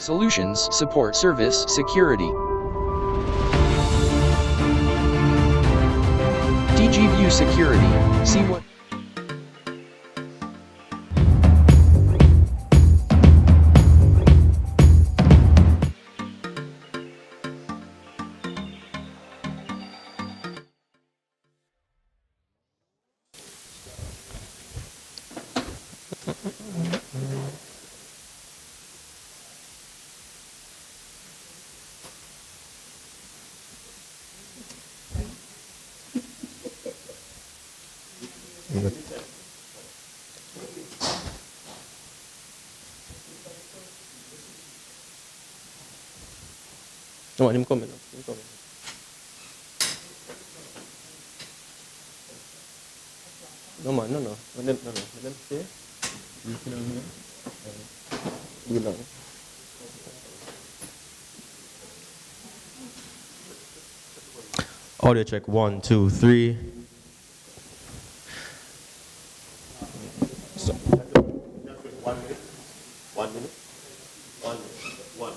Solutions, support, service, security. DGView security. See what No, him coming. Him coming. No man, no. Let them stay. You sit down here. Do it now. Audio check 1, 2, 3. So, 1 minute. 1 minute. 1 minute. 1.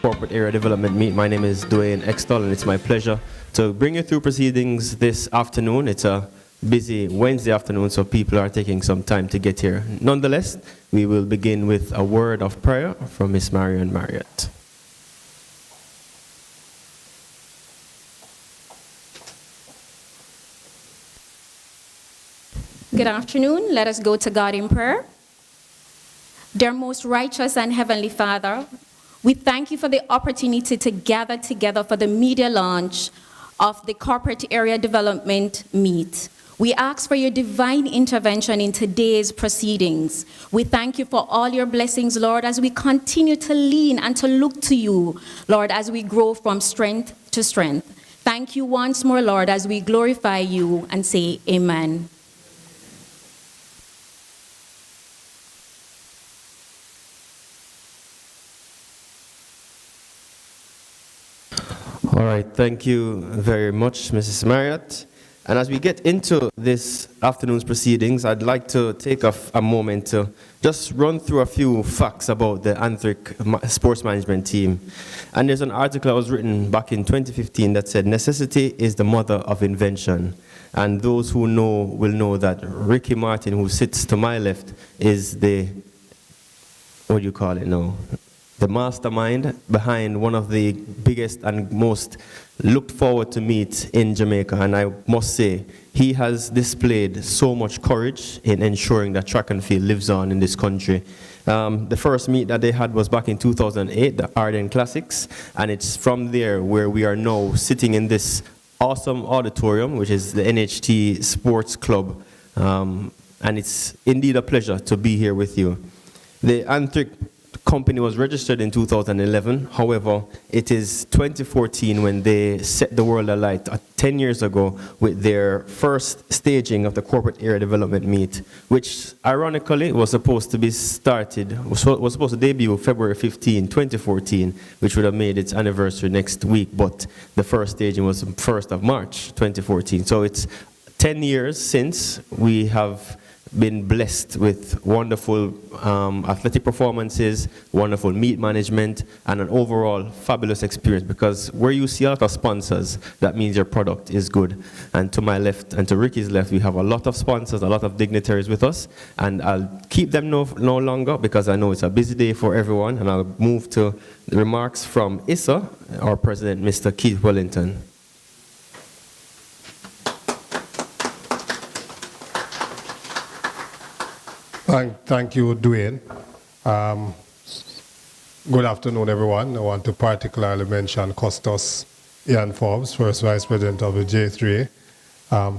Corporate Area Development Meet. My name is Dwayne Extol, and it's my pleasure to bring you through proceedings this afternoon. It's a busy Wednesday afternoon, so people are taking some time to get here. Nonetheless, we will begin with a word of prayer from Miss Marion Marriott. Good afternoon. Let us go to God in prayer. Dear most righteous and heavenly Father, we thank you for the opportunity to gather together for the media launch of the Corporate Area Development Meet. We ask for your divine intervention in today's proceedings. We thank you for all your blessings, Lord, as we continue to lean and to look to you, Lord, as we grow from strength to strength. Thank you once more, Lord, as we glorify you and say amen. All right, thank you very much, Mrs. Marriott. And as we get into this afternoon's proceedings, I'd like to take a moment to just run through a few facts about the Anthric sports management team. And there's an article that was written back in 2015 that said, necessity is the mother of invention. And those who know will know that Ricky Martin, who sits to my left, is the, what do you call it now? The mastermind behind one of the biggest and most looked forward to meet in Jamaica. And I must say, he has displayed so much courage in ensuring that track and field lives on in this country. The first meet that they had was back in 2008, the Arden Classics, and it's from there where we are now sitting in this awesome auditorium, which is the NHT Sports Club, and it's indeed a pleasure to be here with you. The Anthric company was registered in 2011. However, it is 2014 when they set the world alight 10 years ago with their first staging of the corporate area development meet, which ironically was supposed to be was supposed to debut February 15, 2014, which would have made its anniversary next week, but the first staging was 1st of March 2014. So it's 10 years since we have been blessed with wonderful athletic performances, wonderful meet management, and an overall fabulous experience, because where you see a lot of sponsors, that means your product is good. And to my left and to Ricky's left, we have a lot of sponsors, a lot of dignitaries with us, and I'll keep them no longer because I know it's a busy day for everyone, and I'll move to the remarks from Issa, our president, Mr. Keith Wellington. Thank you, Dwayne. Good afternoon, everyone. I want to particularly mention Costas Ian Forbes, First Vice President of the J3,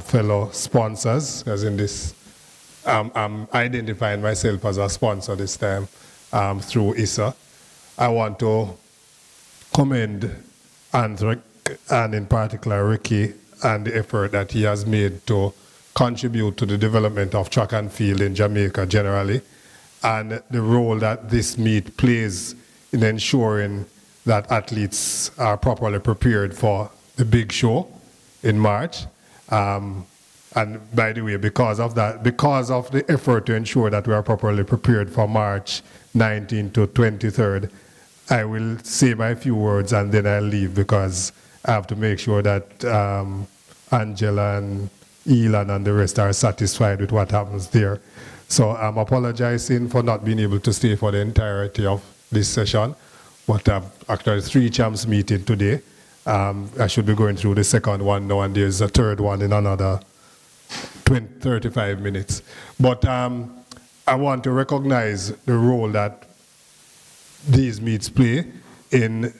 fellow sponsors, as in this, I'm identifying myself as a sponsor this time through Issa. I want to commend Anthric, and in particular Ricky, and the effort that he has made to contribute to the development of track and field in Jamaica generally, and the role that this meet plays in ensuring that athletes are properly prepared for the big show in March. And by the way, because of the effort to ensure that we are properly prepared for March 19th to 23rd, I will say my few words and then I'll leave, because I have to make sure that Angela and Elan and the rest are satisfied with what happens there. So I'm apologizing for not being able to stay for the entirety of this session, but I've actually 3 champs meeting today. I should be going through the second one now, and there's a third one in another 35 minutes. But I want to recognize the role that these meets play in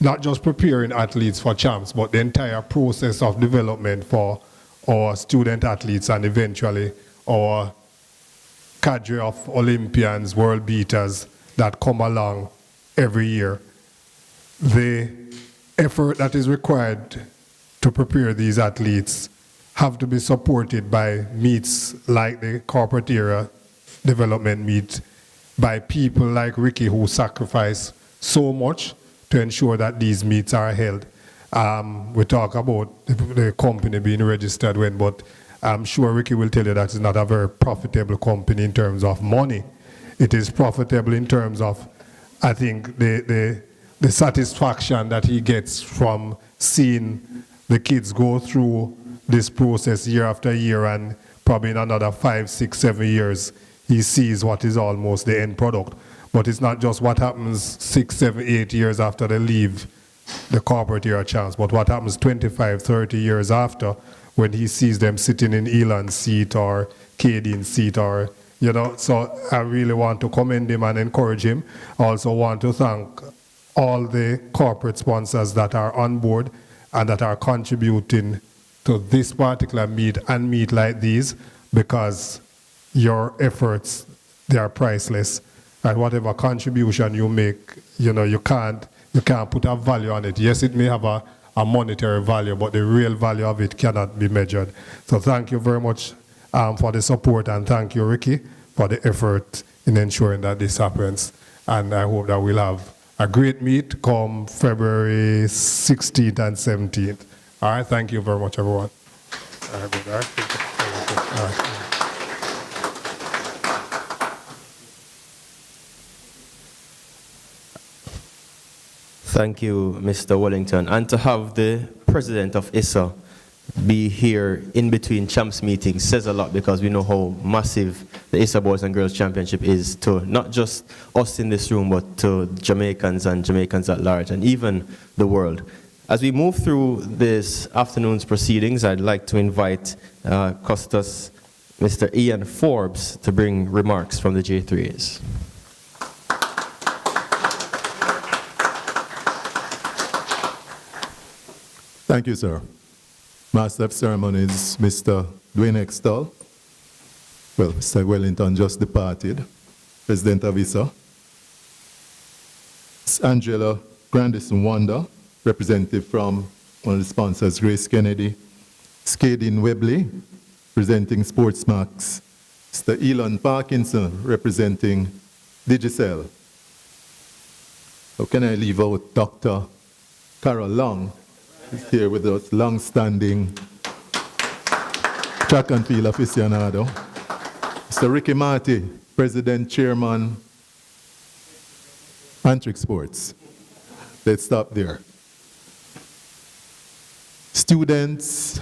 not just preparing athletes for champs, but the entire process of development for our student athletes and eventually our cadre of Olympians, world beaters that come along every year. The effort that is required to prepare these athletes have to be supported by meets like the corporate area development meet, by people like Ricky who sacrifice so much to ensure that these meets are held. We talk about the company being registered when, but I'm sure Ricky will tell you that it's not a very profitable company in terms of money. It is profitable in terms of, I think, the satisfaction that he gets from seeing the kids go through this process year after year, and probably in another 5, 6, 7 years, he sees what is almost the end product. But it's not just what happens 6, 7, 8 years after they leave the corporate era chance, but what happens 25, 30 years after, when he sees them sitting in Elan's seat or Cadine's seat, or, you know. So I really want to commend him and encourage him. I also want to thank all the corporate sponsors that are on board and that are contributing to this particular meet and meet like these, because your efforts, they are priceless. And whatever contribution you make, you know, you can't put a value on it. Yes, it may have a monetary value, but the real value of it cannot be measured. So thank you very much for the support, and thank you, Ricky, for the effort in ensuring that this happens. And I hope that we'll have a great meet come February 16th and 17th. All right, thank you very much, everyone. All right, good. All right. Thank you, Mr. Wellington. And to have the president of Issa be here in between champs meetings says a lot, because we know how massive the Issa Boys and Girls Championship is to not just us in this room, but to Jamaicans and Jamaicans at large, and even the world. As we move through this afternoon's proceedings, I'd like to invite Costas, Mr. Ian Forbes, to bring remarks from the J3s. Thank you, sir. Master of Ceremonies, Mr. Dwayne Extall. Well, Mr. Wellington just departed. President of Issa. It's Angela Grandison Wanda, representative from one of the sponsors, Grace Kennedy. Skadin Webley, presenting Sportsmax. Mr. Elon Parkinson, representing Digicel. How can I leave out Dr. Carol Long, who's here with us, long-standing track and field aficionado. Mr. Ricky Marty, President, Chairman, Antric Sports. Let's stop there. Students,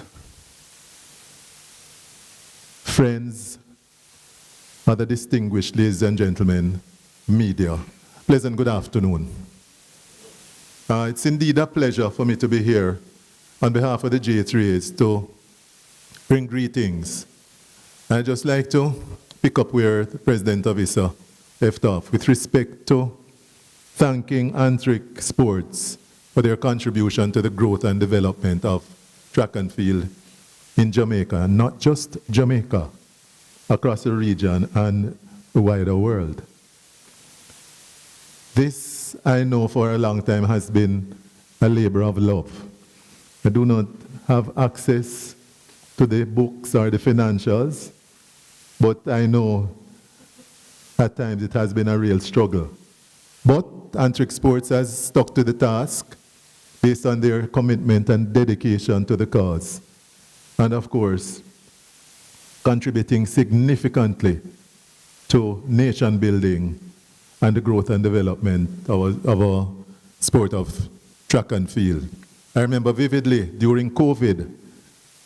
friends, other distinguished ladies and gentlemen, media, pleasant good afternoon. It's indeed a pleasure for me to be here on behalf of the J3s to bring greetings. I'd just like to pick up where the President of Issa left off with respect to thanking Antric Sports for their contribution to the growth and development of track and field in Jamaica, and not just Jamaica, across the region and the wider world. This, I know for a long time, has been a labor of love. I do not have access to the books or the financials, but I know at times it has been a real struggle. But Antric Sports has stuck to the task based on their commitment and dedication to the cause. And of course, contributing significantly to nation building and the growth and development of our sport of track and field. I remember vividly during COVID,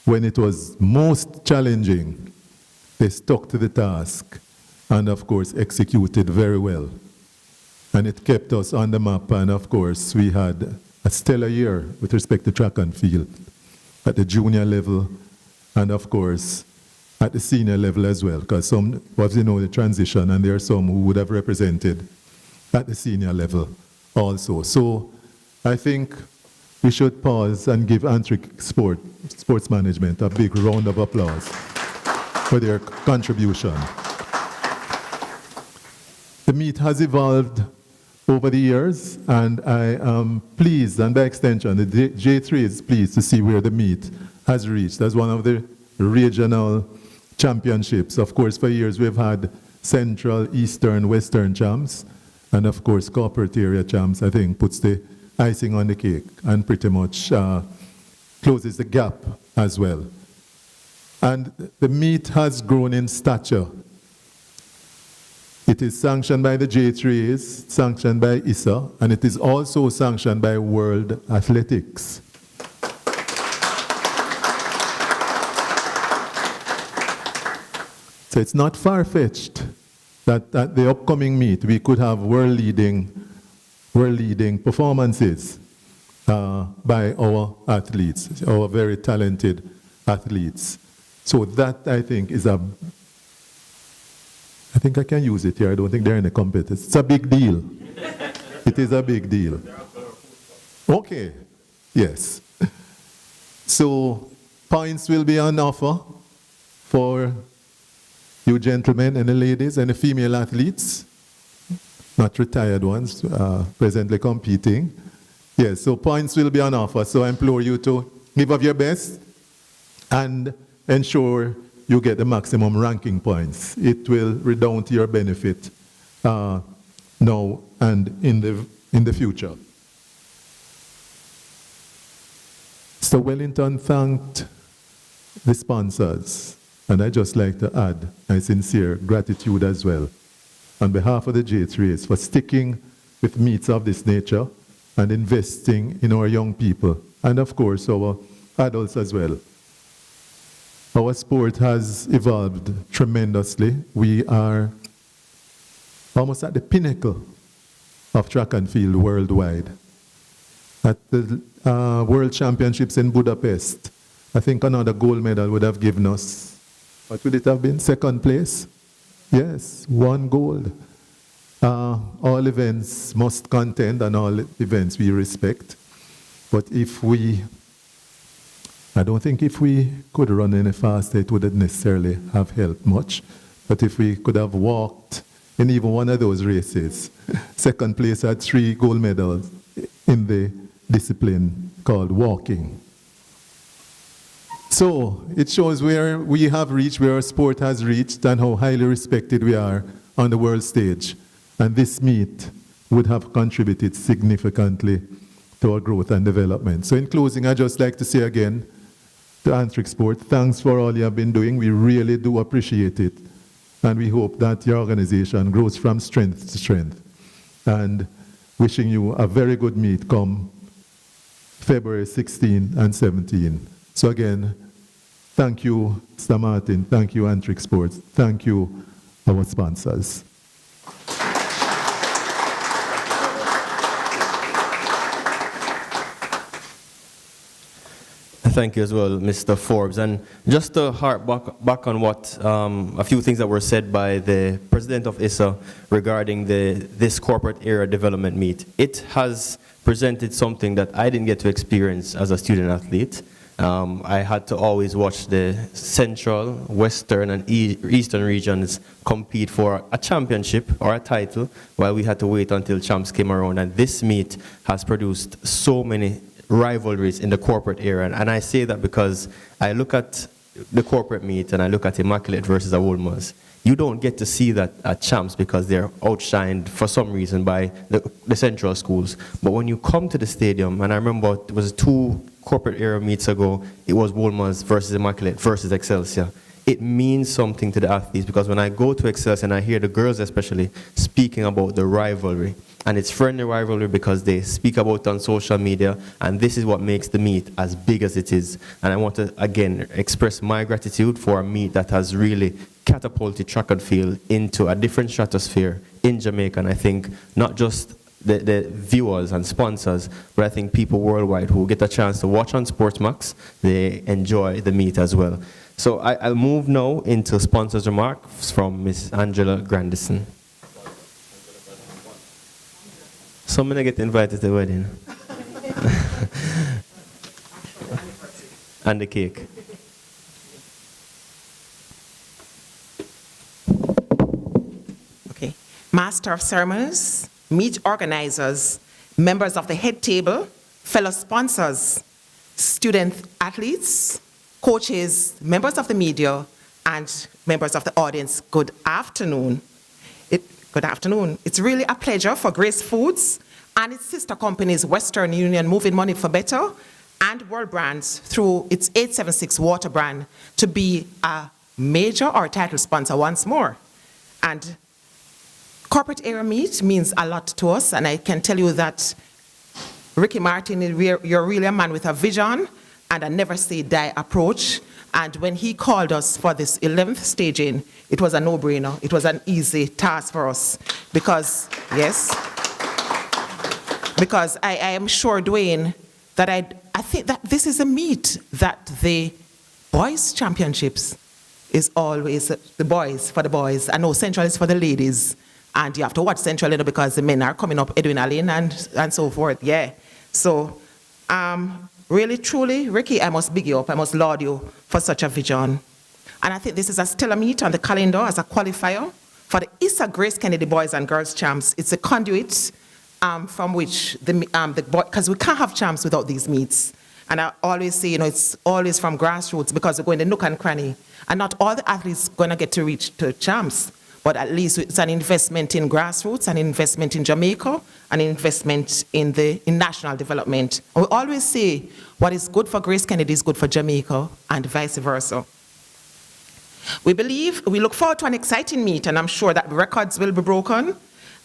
when it was most challenging, they stuck to the task and of course executed very well. And it kept us on the map, and of course we had a stellar year with respect to track and field at the junior level and of course at the senior level as well, because some was, the transition, and there are some who would have represented at the senior level also. So I think we should pause and give Antric Sports Management a big round of applause for their contribution. The meet has evolved over the years, and I am pleased, and by extension, the J3 is pleased to see where the meet has reached as one of the regional championships. Of course, for years we've had Central, Eastern, Western champs, and of course, corporate area champs, I think, puts the icing on the cake and pretty much closes the gap as well. And the meet has grown in stature. It is sanctioned by the J3s, sanctioned by Issa, and it is also sanctioned by World Athletics. So it's not far-fetched that at the upcoming meet we could have world-leading performances by our athletes, our very talented athletes. So that, I think, is I think I can use it here. I don't think they're in a competition. It's a big deal. It is a big deal. Okay, yes. So points will be on offer for you gentlemen and the ladies and the female athletes, not retired ones, presently competing. Yes, so points will be on offer. So I implore you to give up your best and ensure you get the maximum ranking points. It will redound to your benefit now and in the future. So Wellington thanked the sponsors, and I'd just like to add my sincere gratitude as well on behalf of the J3s for sticking with meets of this nature and investing in our young people, and of course our adults as well. Our sport has evolved tremendously. We are almost at the pinnacle of track and field worldwide. At the World Championships in Budapest, I think another gold medal would have given us, what would it have been? Second place? Yes, 1 gold. All events must contend, and all events we respect. But if we I don't think if we could run any faster, it wouldn't necessarily have helped much. But if we could have walked in even one of those races, second place had 3 gold medals in the discipline called walking. So it shows where we have reached, where our sport has reached, and how highly respected we are on the world stage. And this meet would have contributed significantly to our growth and development. So in closing, I'd just like to say again to Anthric Sport, thanks for all you have been doing. We really do appreciate it. And we hope that your organization grows from strength to strength. And wishing you a very good meet come February 16 and 17. So again, thank you, Mr. Martin. Thank you, Anthric Sports. Thank you, our sponsors. Thank you as well, Mr. Forbes. And just to harp back on what a few things that were said by the president of Issa regarding this corporate area development meet. It has presented something that I didn't get to experience as a student athlete. I had to always watch the central, western, and eastern regions compete for a championship or a title, while we had to wait until champs came around. And this meet has produced so many rivalries in the corporate area. And I say that because I look at the corporate meet and I look at Immaculate versus a Wolmer's. You don't get to see that at champs because they're outshined for some reason by the central schools. But when you come to the stadium, and I remember it was 2 corporate area meets ago, it was Wolmer's versus Immaculate versus Excelsior. It means something to the athletes, because when I go to Excelsior and I hear the girls especially speaking about the rivalry, and it's friendly rivalry because they speak about it on social media, and this is what makes the meet as big as it is. And I want to, again, express my gratitude for a meet that has really catapulted track and field into a different stratosphere in Jamaica. And I think not just the viewers and sponsors, but I think people worldwide who get a chance to watch on Sportsmax, they enjoy the meet as well. So I'll move now into sponsors' remarks from Ms. Angela Grandison. Someone get invited to the wedding. And the cake. Okay. Master of Ceremonies, meet organizers, members of the head table, fellow sponsors, student athletes, coaches, members of the media, and members of the audience, good afternoon. Good afternoon. It's really a pleasure for Grace Foods and its sister companies, Western Union Moving Money for Better, and World Brands through its 876 Water brand to be a major or title sponsor once more. And corporate area meet means a lot to us, and I can tell you that Ricky Martin, you're really a man with a vision and a never say die approach. And when he called us for this 11th staging, it was a no-brainer. It was an easy task for us because, yes, because I am sure, Dwayne, that I think that this is a meet that the boys' championships is always the boys for the boys. I know Central is for the ladies, and you have to watch Central, because the men are coming up, Edwin Allen and so forth, yeah. So, really, truly, Ricky, I must big you up. I must laud you for such a vision. And I think this is a stellar meet on the calendar as a qualifier for the Issa Grace Kennedy Boys and Girls Champs. It's a conduit from which the boy, because we can't have champs without these meets. And I always say, it's always from grassroots, because we're going to nook and cranny. And not all the athletes going to get to reach to champs, but at least it's an investment in grassroots, an investment in Jamaica, an investment in national development. And we always say what is good for Grace Kennedy is good for Jamaica, and vice versa. We look forward to an exciting meet, and I'm sure that records will be broken.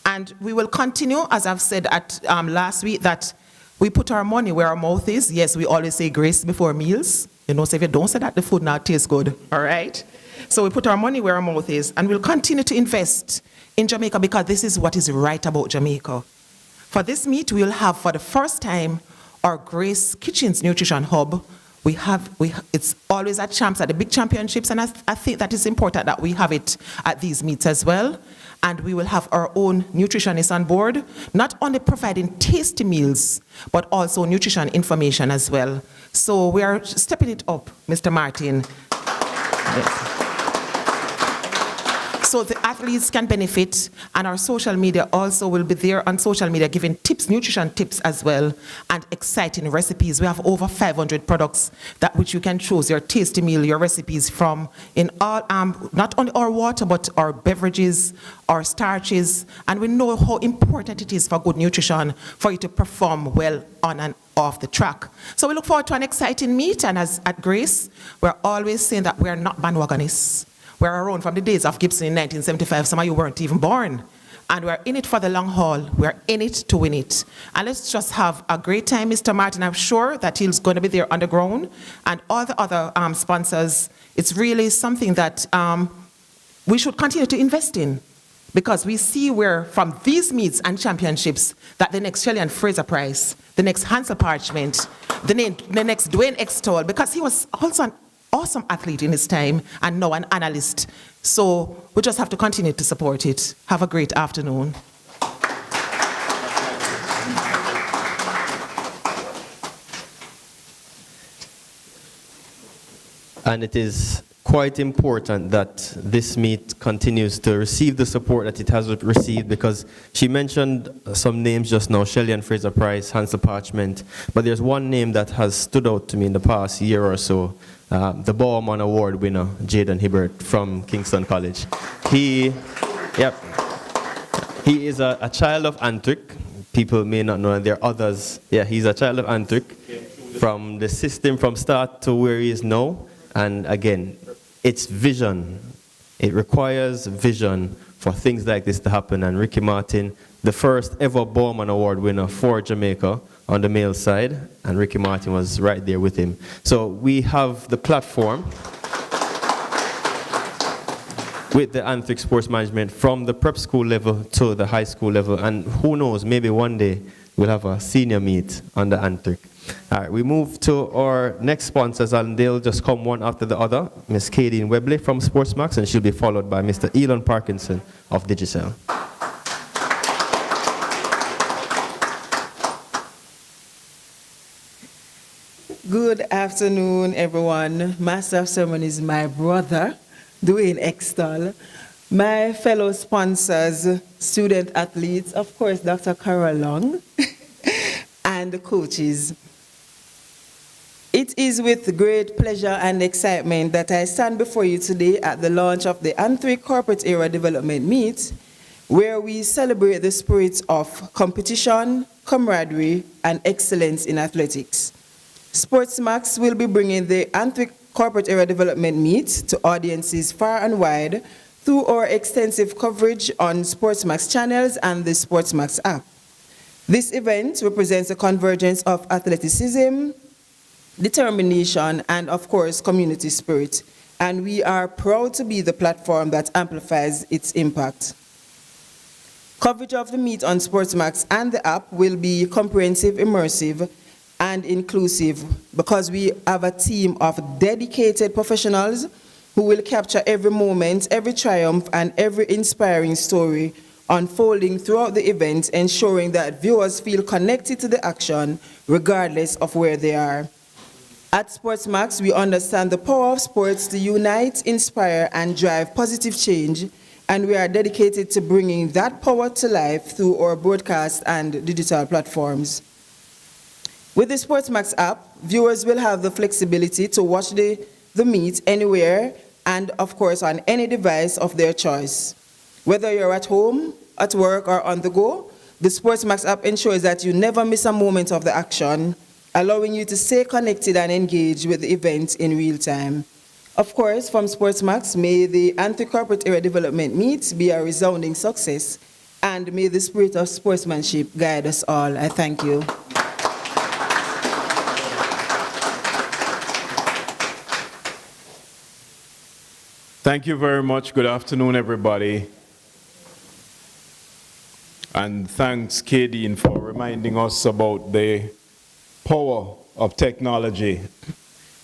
And we will continue, as I've said at last week, that we put our money where our mouth is. Yes, we always say grace before meals. So if you don't say that, the food now tastes good, all right? So we put our money where our mouth is, and we'll continue to invest in Jamaica, because this is what is right about Jamaica. For this meet, we'll have, for the first time, our Grace Kitchens Nutrition Hub, it's always at champs, at the big championships, and I think that it's important that we have it at these meets as well. And we will have our own nutritionists on board, not only providing tasty meals, but also nutrition information as well. So we are stepping it up, Mr. Martin. Yes. So the athletes can benefit, and our social media also will be there on social media giving tips, nutrition tips as well, and exciting recipes. We have over 500 products that which you can choose your tasty meal, your recipes from in all, not only our water, but our beverages, our starches, and we know how important it is for good nutrition for you to perform well on and off the track. So we look forward to an exciting meet, and as at Grace, we're always saying that we're not bandwagonists. We're around from the days of Gibson in 1975. Some of you weren't even born. And we're in it for the long haul. We're in it to win it. And let's just have a great time, Mr. Martin. I'm sure that he's going to be there on the ground. And all the other sponsors, it's really something that we should continue to invest in. Because we see where from these meets and championships that the next Shelley and Fraser Prize, the next Hansel Parchment, the next Dwayne Extol, because he was also an awesome athlete in his time and now an analyst. So we just have to continue to support it. Have a great afternoon. And it is quite important that this meet continues to receive the support that it has received, because she mentioned some names just now, Shelley and Fraser Price, Hansel Parchment, but there's one name that has stood out to me in the past year or so, the Bauman Award winner, Jaden Hibbert from Kingston College. He is a child of Antwick. People may not know, and there are others. Yeah, he's a child of Antwick from the system from start to where he is now. And again, it's vision. It requires vision for things like this to happen. And Ricky Martin, the first ever Bauman Award winner for Jamaica on the male side, and Ricky Martin was right there with him. So we have the platform with the Antwick Sports Management from the prep school level to the high school level. And who knows, maybe one day we'll have a senior meet on the Antwick. All right, we move to our next sponsors, and they'll just come one after the other. Miss Kadeen Webley from Sportsmax, and she'll be followed by Mr. Elon Parkinson of Digicel. Good afternoon, everyone. Master of Ceremony is my brother, Dwayne Extol. My fellow sponsors, student athletes, of course, Dr. Carol Long, and the coaches. It is with great pleasure and excitement that I stand before you today at the launch of the Antwick Corporate Area Development Meet, where we celebrate the spirit of competition, camaraderie, and excellence in athletics. Sportsmax will be bringing the Antwick Corporate Area Development Meet to audiences far and wide through our extensive coverage on Sportsmax channels and the Sportsmax app. This event represents a convergence of athleticism, determination, and of course, community spirit. And we are proud to be the platform that amplifies its impact. Coverage of the meet on Sportsmax and the app will be comprehensive, immersive, and inclusive, because we have a team of dedicated professionals who will capture every moment, every triumph, and every inspiring story unfolding throughout the event, ensuring that viewers feel connected to the action regardless of where they are. At Sportsmax, we understand the power of sports to unite, inspire, and drive positive change, and we are dedicated to bringing that power to life through our broadcast and digital platforms. With the Sportsmax app, viewers will have the flexibility to watch the meet anywhere and, of course, on any device of their choice. Whether you're at home, at work, or on the go, the Sportsmax app ensures that you never miss a moment of the action, allowing you to stay connected and engaged with the event in real time. Of course, from Sportsmax, may the Antwick Corporate Area Development Meet be a resounding success, and may the spirit of sportsmanship guide us all. I thank you. Thank you very much. Good afternoon, everybody. And thanks, Kadeen, for reminding us about the power of technology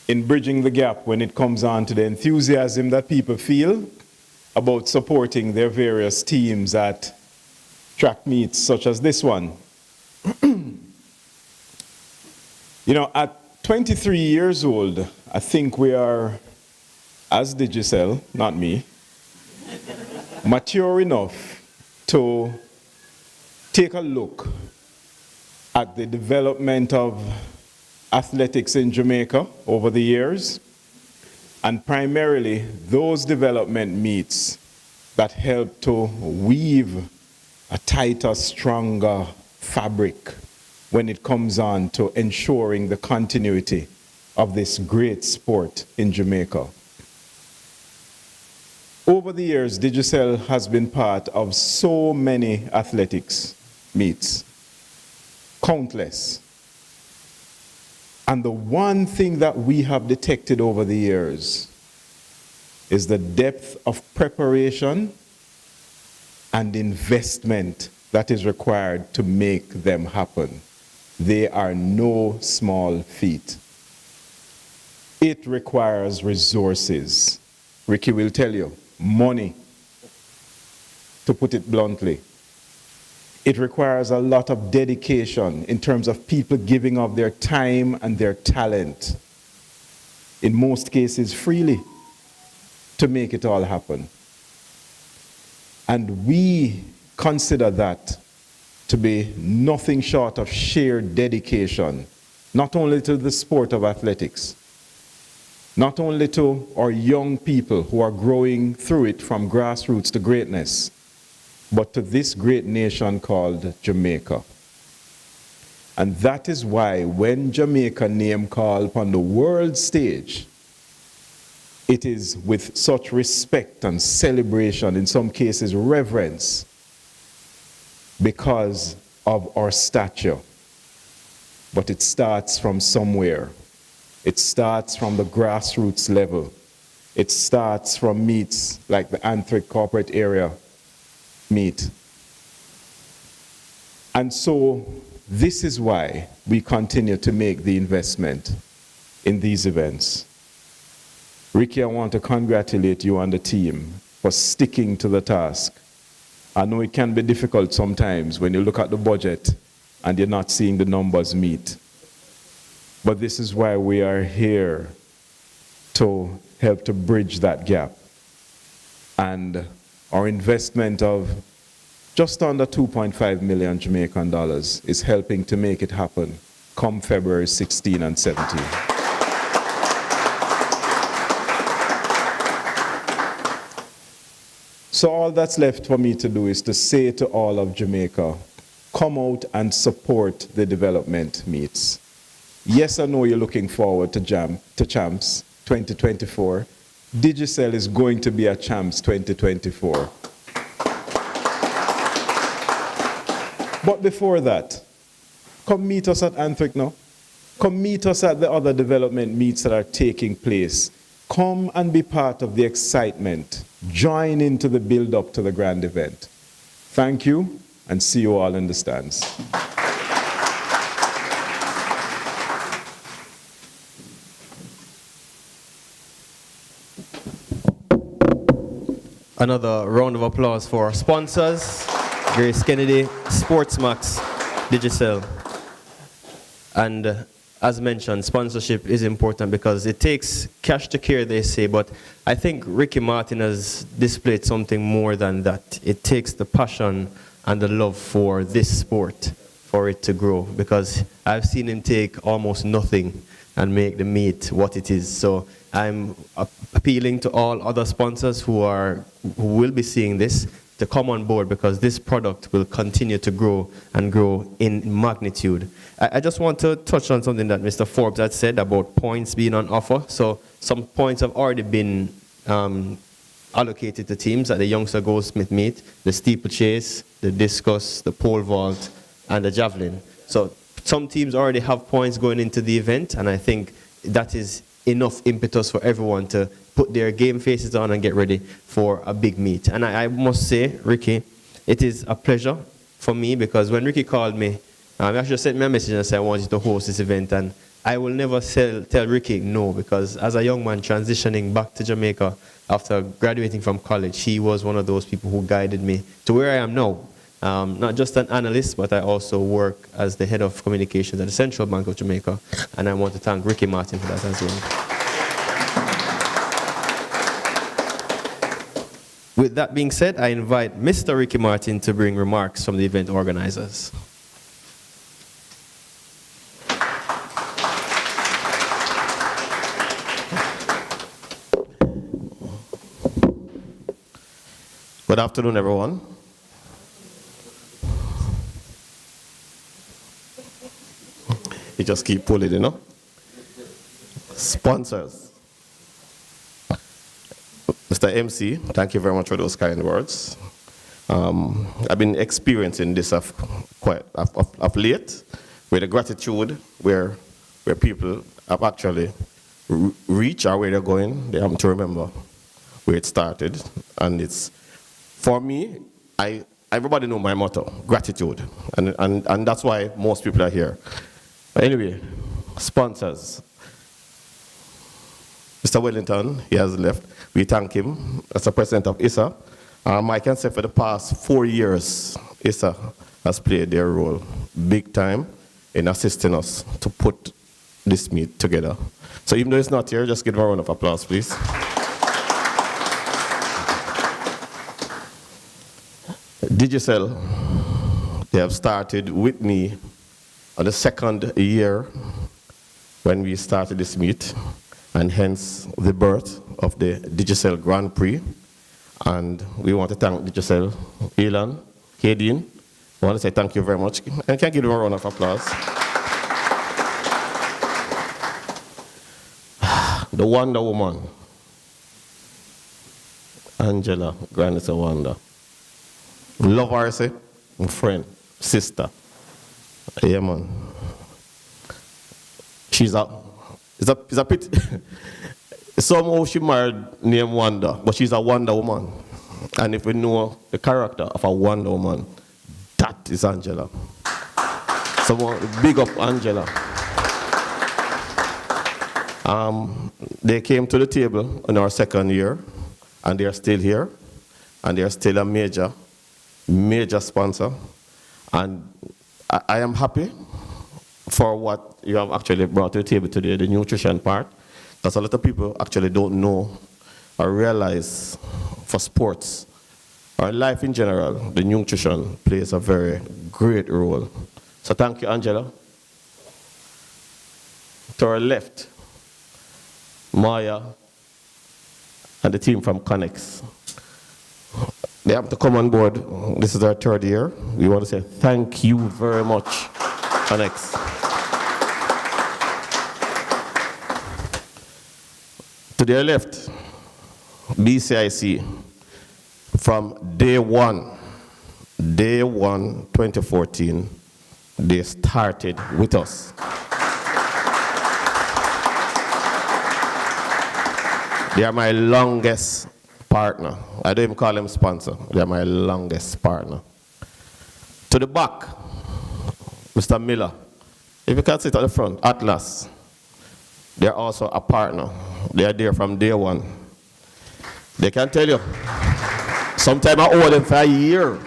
in bridging the gap when it comes on to the enthusiasm that people feel about supporting their various teams at track meets such as this one. You know, at 23 years old, I think we are, as Digicel, not me, mature enough to take a look at the development of athletics in Jamaica over the years, and primarily those development meets that help to weave a tighter, stronger fabric when it comes on to ensuring the continuity of this great sport in Jamaica. Over the years, Digicel has been part of so many athletics meets, countless. And the one thing that we have detected over the years is the depth of preparation and investment that is required to make them happen. They are no small feat. It requires resources. Ricky will tell you, money, to put it bluntly. It requires a lot of dedication in terms of people giving of their time and their talent, in most cases freely, to make it all happen. And we consider that to be nothing short of sheer dedication, not only to the sport of athletics, not only to our young people who are growing through it from grassroots to greatness, but to this great nation called Jamaica. And that is why when Jamaica name call upon the world stage, it is with such respect and celebration, in some cases reverence, because of our stature. But it starts from somewhere. It starts from the grassroots level. It starts from meets like the Anthric corporate area meet. And so this is why we continue to make the investment in these events. Ricky, I want to congratulate you and the team for sticking to the task. I know it can be difficult sometimes when you look at the budget and you're not seeing the numbers meet. But this is why we are here, to help to bridge that gap. And our investment of just under 2.5 million Jamaican dollars is helping to make it happen come February 16 and 17. So all that's left for me to do is to say to all of Jamaica, come out and support the development meets. Yes, I know you're looking forward to Champs 2024. Digicel is going to be at Champs 2024. But before that, come meet us at Anthric now. Come meet us at the other development meets that are taking place. Come and be part of the excitement. Join into the build-up to the grand event. Thank you, and see you all in the stands. Another round of applause for our sponsors, Grace Kennedy, Sportsmax, Digicel. And as mentioned, sponsorship is important because it takes cash to care, they say, but I think Ricky Martin has displayed something more than that. It takes the passion and the love for this sport for it to grow, because I've seen him take almost nothing and make the meet what it is. So I'm appealing to all other sponsors who will be seeing this to come on board, because this product will continue to grow and grow in magnitude. I just want to touch on something that Mr. Forbes had said about points being on offer. So some points have already been allocated to teams at the Youngster Goldsmith meet, the steeplechase, the discus, the pole vault, and the javelin. So some teams already have points going into the event, and I think that is enough impetus for everyone to put their game faces on and get ready for a big meet. And I must say, Ricky, it is a pleasure for me, because when Ricky called me, he actually sent me a message and said I wanted to host this event, and I will never tell Ricky no, because as a young man transitioning back to Jamaica after graduating from college, he was one of those people who guided me to where I am now. Not just an analyst, but I also work as the head of communications at the Central Bank of Jamaica, and I want to thank Ricky Martin for that as well. With that being said, I invite Mr. Ricky Martin to bring remarks from the event organizers. Good afternoon, everyone. You just keep pulling, you know. Sponsors. Mr. MC, thank you very much for those kind words. I've been experiencing this of late, with the gratitude where people have actually reached or where they're going. They happen to remember where it started, and it's, for me, everybody know my motto, gratitude, and that's why most people are here. But anyway, sponsors. Mr. Wellington, he has left. We thank him as the president of Issa. I can say for the past 4 years, Issa has played their role big time in assisting us to put this meet together. So even though it's not here, just give him a round of applause, please. Digicel, they have started with me on the second year when we started this meet, and hence the birth of the Digicel Grand Prix. And we want to thank Digicel, Elan, Kadeen. I want to say thank you very much, and can I give them a round of applause. The Wonder Woman, Angela, Grandest Wonder. Love her, say, my friend, sister. Yeah, man. She's a pity. Somehow she married named Wonder, but she's a Wonder Woman. And if we know the character of a Wonder Woman, that is Angela. So big up Angela. They came to the table in our second year, and they are still here, and they are still a major sponsor. And I am happy for what you have actually brought to the table today, the nutrition part. Because a lot of people actually don't know or realize for sports or life in general, the nutrition plays a very great role. So thank you, Angela. To our left, Maya and the team from Connex. They have to come on board. This is our third year. We want to say thank you very much, Connex. To their left, BCIC, from day one, 2014, they started with us. They are my longest partner. I don't even call them sponsor. They are my longest partner. To the back, Mr. Miller. If you can sit at the front, Atlas. They're also a partner. They are there from day one. They can tell you, sometime I owe them for a year.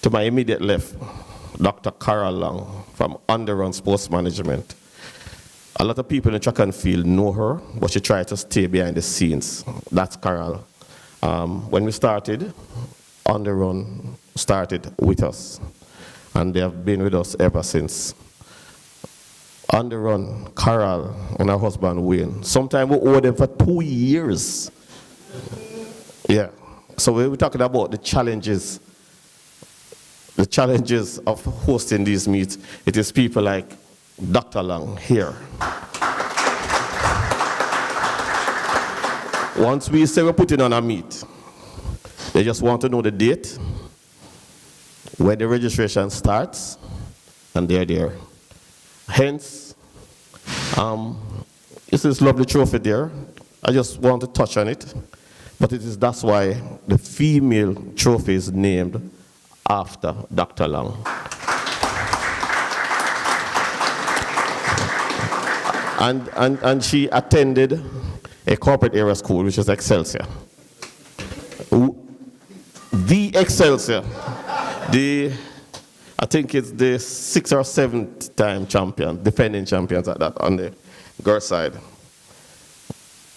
To my immediate left, Dr. Carol Long from Underrun Sports Management. A lot of people in track and field know her, but she tried to stay behind the scenes. That's Carol. When we started, Underrun started with us, and they have been with us ever since. Underrun, Carol, and her husband Wayne. Sometimes we owe them for 2 years. Yeah. So we're talking about the challenges of hosting these meets. It is people like Dr. Lang here. Once we say we're putting on a meet, they just want to know the date, where the registration starts, and they're there. Hence, this is lovely trophy there. I just want to touch on it, but that's why the female trophy is named after Dr. Lang. and she attended a corporate area school, which is Excelsior. The Excelsior. I think it's the 6th or 7th time champion, defending champions at that on the girls' side.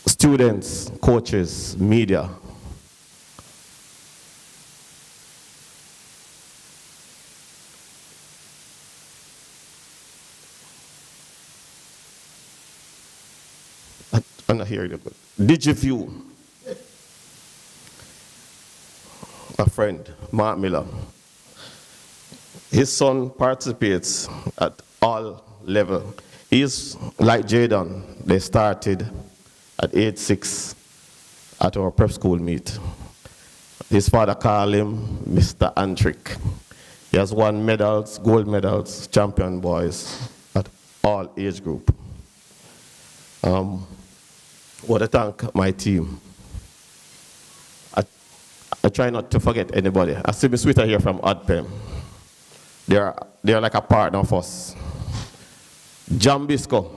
Students, coaches, media. I'm not hearing it. Digiview. A friend, Mark Miller. His son participates at all levels. He's like Jaden. They started at age 6 at our prep school meet. His father called him Mr. Antrick. He has won medals, gold medals, champion boys at all age group. I want to thank my team. I try not to forget anybody. I see Miss Sweeter here from Adpem. They're like a partner of us. Jambisco.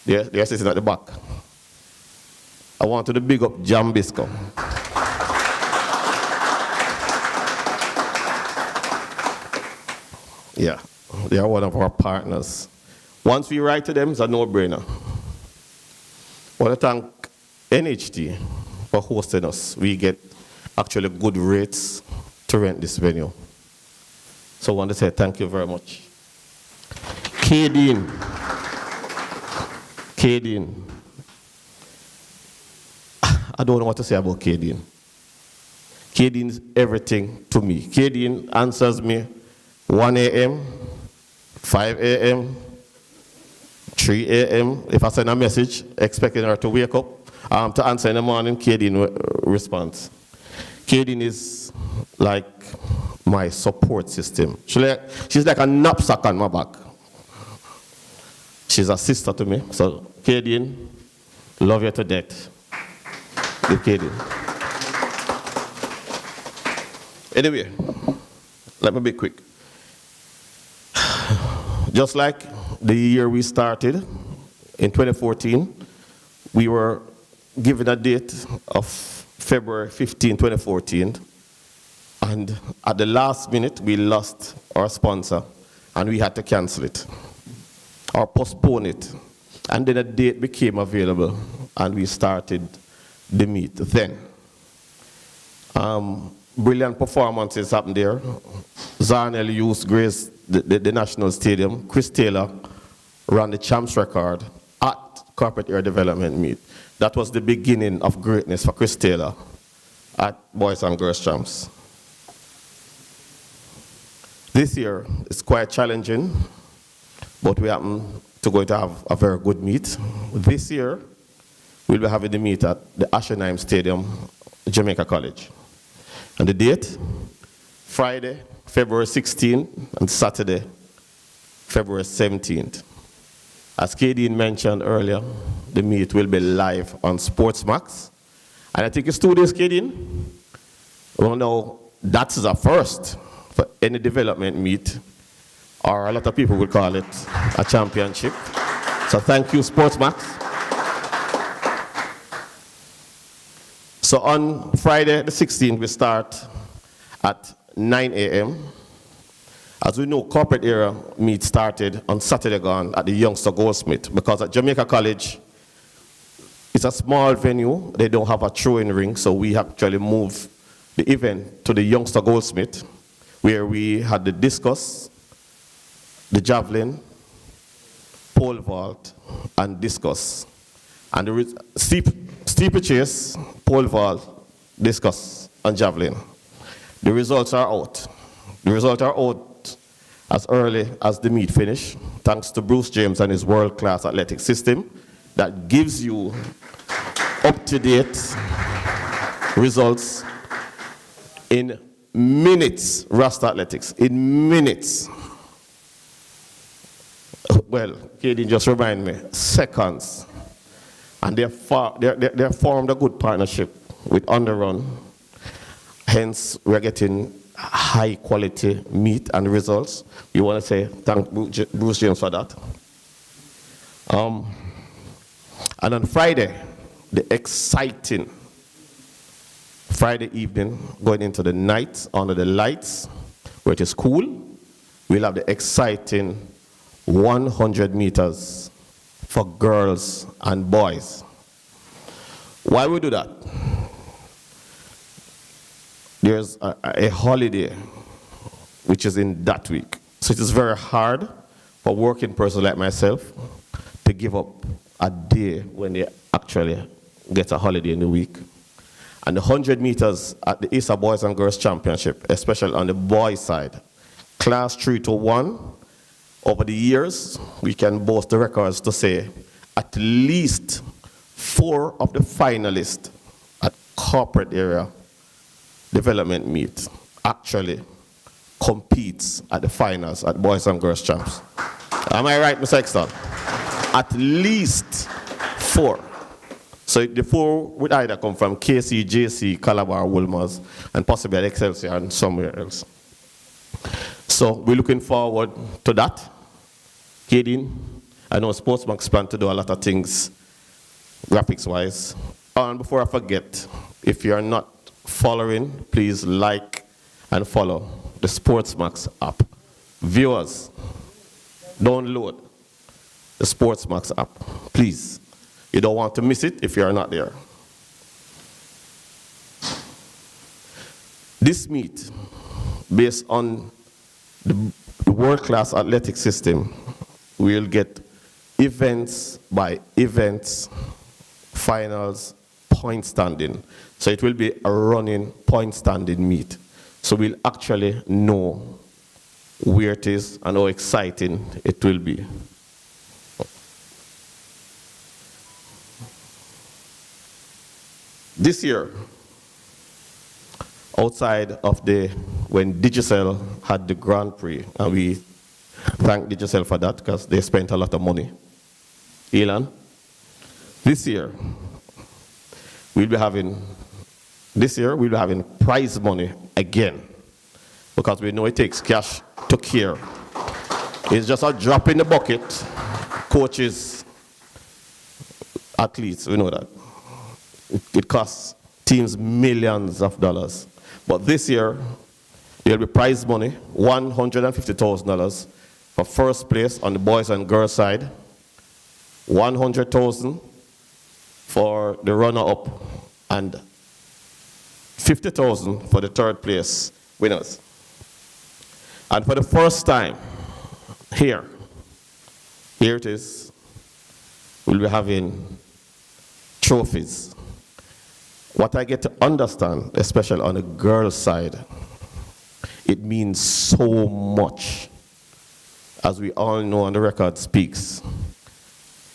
They're sitting at the back. I want to big up Jambisco. Yeah, they are one of our partners. Once we write to them, it's a no-brainer. I want to thank NHT for hosting us. We get actually good rates to rent this venue. So I want to say thank you very much. Kadeen. I don't know what to say about Kadeen. Kadeen is everything to me. Kadeen answers me 1 a.m., 5 a.m., 3 a.m. If I send a message expecting her to wake up to answer in the morning, Kadeen responds. Kadeen is like my support system. She's like a knapsack on my back. She's a sister to me. So, Kadeen, love you to death. Good Kadeen. Anyway, let me be quick. Just like the year we started, in 2014, we were given a date of February 15, 2014, and at the last minute, we lost our sponsor, and we had to cancel it, or postpone it. And then a date became available, and we started the meet then. Brilliant performances happened there. Zarnell used graced the National Stadium. Chris Taylor ran the champs record at Corporate Air Development Meet. That was the beginning of greatness for Chris Taylor at Boys and Girls Champs. This year is quite challenging, but we happen to going to have a very good meet. This year, we'll be having the meet at the Ashenheim Stadium, Jamaica College. And the date, Friday, February 16th, and Saturday, February 17th. As Kadeen mentioned earlier, the meet will be live on Sportsmax. And I think it's 2 days, Kadeen. Well, now, that's a first for any development meet, or a lot of people would call it a championship. So thank you, Sportsmax. So on Friday the 16th, we start at 9 a.m. As we know, corporate area meet started on Saturday gone at the Youngster Goldsmith, because at Jamaica College, it's a small venue. They don't have a throwing ring, so we actually moved the event to the Youngster Goldsmith, where we had the discus, the javelin, pole vault, and discus. And the steeplechase, pole vault, discus, and javelin. The results are out. The results are out as early as the meet finish, thanks to Bruce James and his world-class athletic system that gives you up-to-date results in minutes. Rasta Athletics, in minutes. Well, Kadeen just remind me, seconds. And they formed a good partnership with Underrun. Hence, we're getting high quality meat and results. We want to say thank Bruce James for that. And on Friday, the exciting Friday evening, going into the night under the lights, where it is cool, we'll have the exciting 100 meters for girls and boys. Why we do that? There's a holiday which is in that week. So it is very hard for a working person like myself to give up a day when they actually get a holiday in the week. And the 100 meters at the Issa Boys and Girls Championship, especially on the boys side, class 3 to 1, over the years, we can boast the records to say at least 4 of the finalists at corporate area development meet actually competes at the finals at Boys and Girls Champs. Am I right, Mr. Exton? At least 4. So the 4 would either come from KC, JC, Calabar, Wolmer's, and possibly at Excelsior and somewhere else. So we're looking forward to that. Kaden, I know Sportsmax plan to do a lot of things graphics-wise. And before I forget, if you're not following, please like and follow the Sportsmax app. Viewers, download the Sportsmax app, please. You don't want to miss it if you're not there. This meet, based on the world-class athletic system, we'll get events by events, finals, point standing. So it will be a running point standing meet. So we'll actually know where it is and how exciting it will be. This year, outside of when Digicel had the Grand Prix, and we thank Digicel for that because they spent a lot of money. Elon, this year we'll be having prize money again, because we know it takes cash to care. It's just a drop in the bucket. Coaches, athletes, we know that. It costs teams millions of dollars. But this year, there'll be prize money, $150,000 for first place on the boys and girls side, $100,000 for the runner-up, and $50,000 for the third place winners. And for the first time, here it is, we'll be having trophies. What I get to understand, especially on the girls' side, it means so much, as we all know, and the record speaks.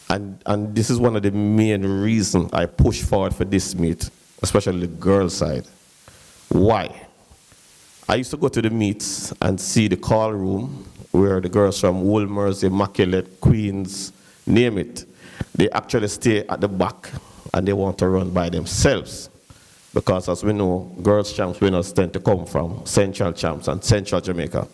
And this is one of the main reasons I push forward for this meet, especially the girls' side. Why? I used to go to the meets and see the call room where the girls from Wolmer's, Immaculate, Queens, name it, they actually stay at the back and they want to run by themselves. Because as we know, girls' champs winners tend to come from Central Champs and Central Jamaica.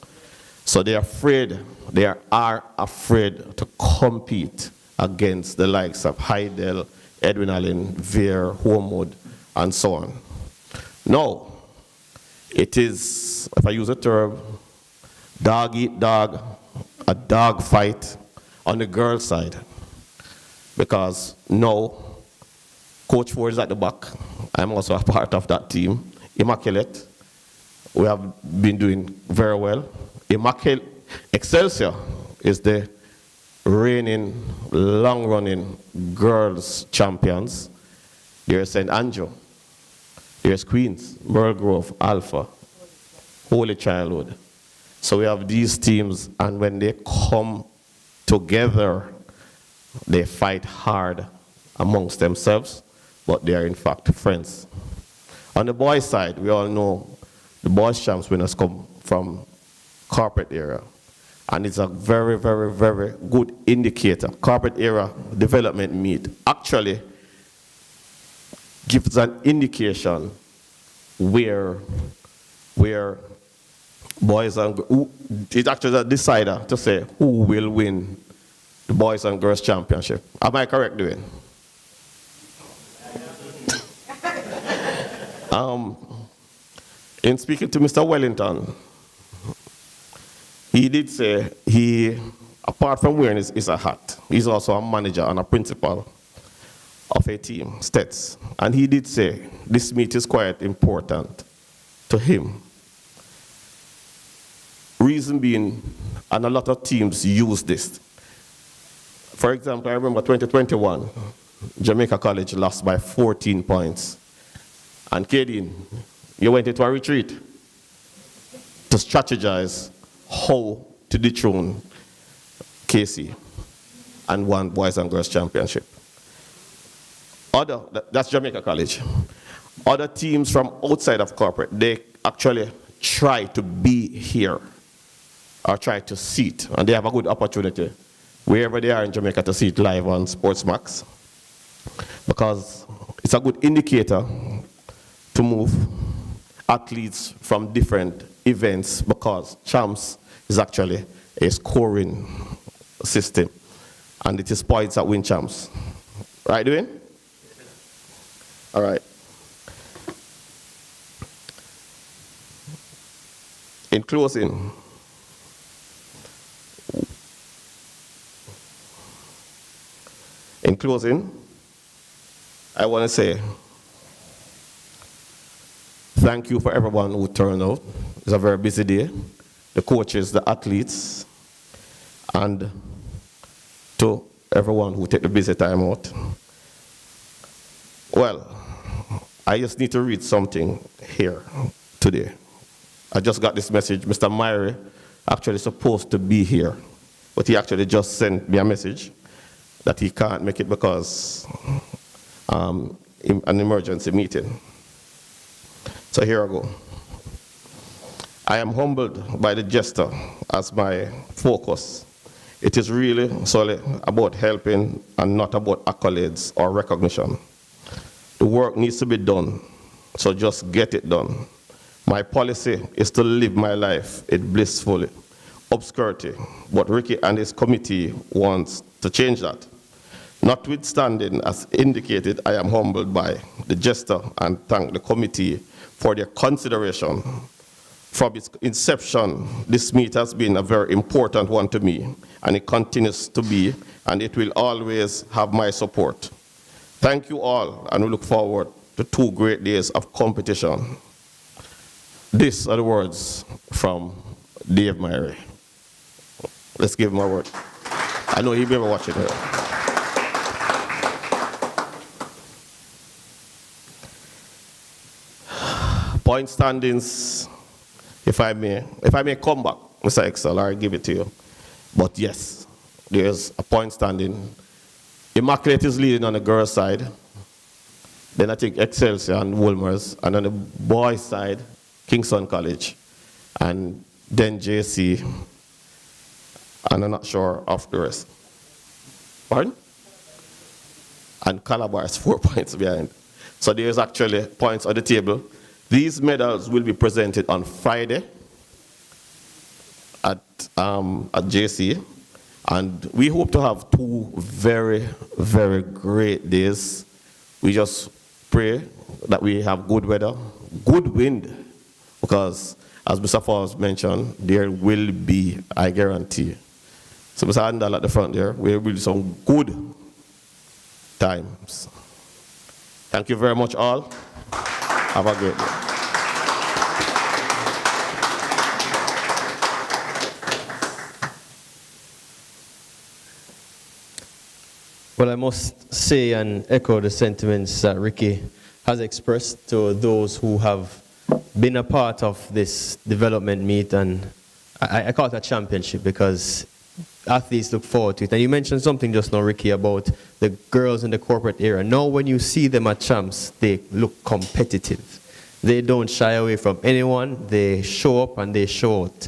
So they are afraid to compete against the likes of Heidel, Edwin Allen, Veer, Homewood, and so on. No, it is, if I use a term, dog eat dog, a dog fight on the girls' side. Because no, Coach Ford is at the back. I'm also a part of that team. Immaculate, we have been doing very well. Excelsior is the reigning, long-running girls champions. There's St. Andrew. There's Queens, Merle Grove, Alpha, Holy Childhood. So we have these teams, and when they come together, they fight hard amongst themselves, but they are in fact friends. On the boys' side, we all know the boys' champs winners come from corporate area. And it's a very, very, very good indicator. Corporate area development meet actually gives an indication where boys and it's actually a decider to say who will win the Boys and Girls Championship. Am I correct, Dwayne? In speaking to Mr. Wellington, he did say apart from wearing his a hat, he's also a manager and a principal of a team, Stets. And he did say this meet is quite important to him. Reason being, and a lot of teams use this. For example, I remember 2021, Jamaica College lost by 14 points. And Kadeen, you went into a retreat to strategize how to dethrone KC and won Boys and Girls Championship. That's Jamaica College. Other teams from outside of corporate, they actually try to be here or try to see it, and they have a good opportunity wherever they are in Jamaica to see it live on Sportsmax, because it's a good indicator to move athletes from different events, because champs is actually a scoring system, and it is points that win champs. Right, Dwayne? All right. In closing, I want to say thank you for everyone who turned out. It's a very busy day. The coaches, the athletes, and to everyone who took the busy time out. Well, I just need to read something here today. I just got this message. Mr. Myrie actually supposed to be here, but he actually just sent me a message that he can't make it because in an emergency meeting. So here I go. I am humbled by the gesture as my focus. It is really solely about helping and not about accolades or recognition. The work needs to be done, so just get it done. My policy is to live my life in blissful obscurity, but Ricky and his committee wants to change that. Notwithstanding, as indicated, I am humbled by the gesture and thank the committee for their consideration. From its inception, this meet has been a very important one to me, and it continues to be, and it will always have my support. Thank you all, and we look forward to 2 great days of competition. These are the words from Dave Myrie. Let's give him a word. I know he'll be able to watch it here. Point standings, if I may come back, Mr. Excel, I'll give it to you. But yes, there's a point standing. Immaculate is leading on the girls' side. Then I think Excelsior and Wolmer's. And on the boys' side, Kingston College. And then JC. And I'm not sure of the rest. Pardon? And Calabar is 4 points behind. So there's actually points on the table. These medals will be presented on Friday at JC. And we hope to have 2 very, very great days. We just pray that we have good weather, good wind, because as Mr. Falls mentioned, there will be, I guarantee. So Mr. Andal at the front there, there will be some good times. Thank you very much all. Have a great day. Well, I must say and echo the sentiments that Ricky has expressed to those who have been a part of this development meet, and I call it a championship because athletes look forward to it. And you mentioned something just now, Ricky, about the girls in the corporate era. Now when you see them at champs, they look competitive. They don't shy away from anyone. They show up and they show out.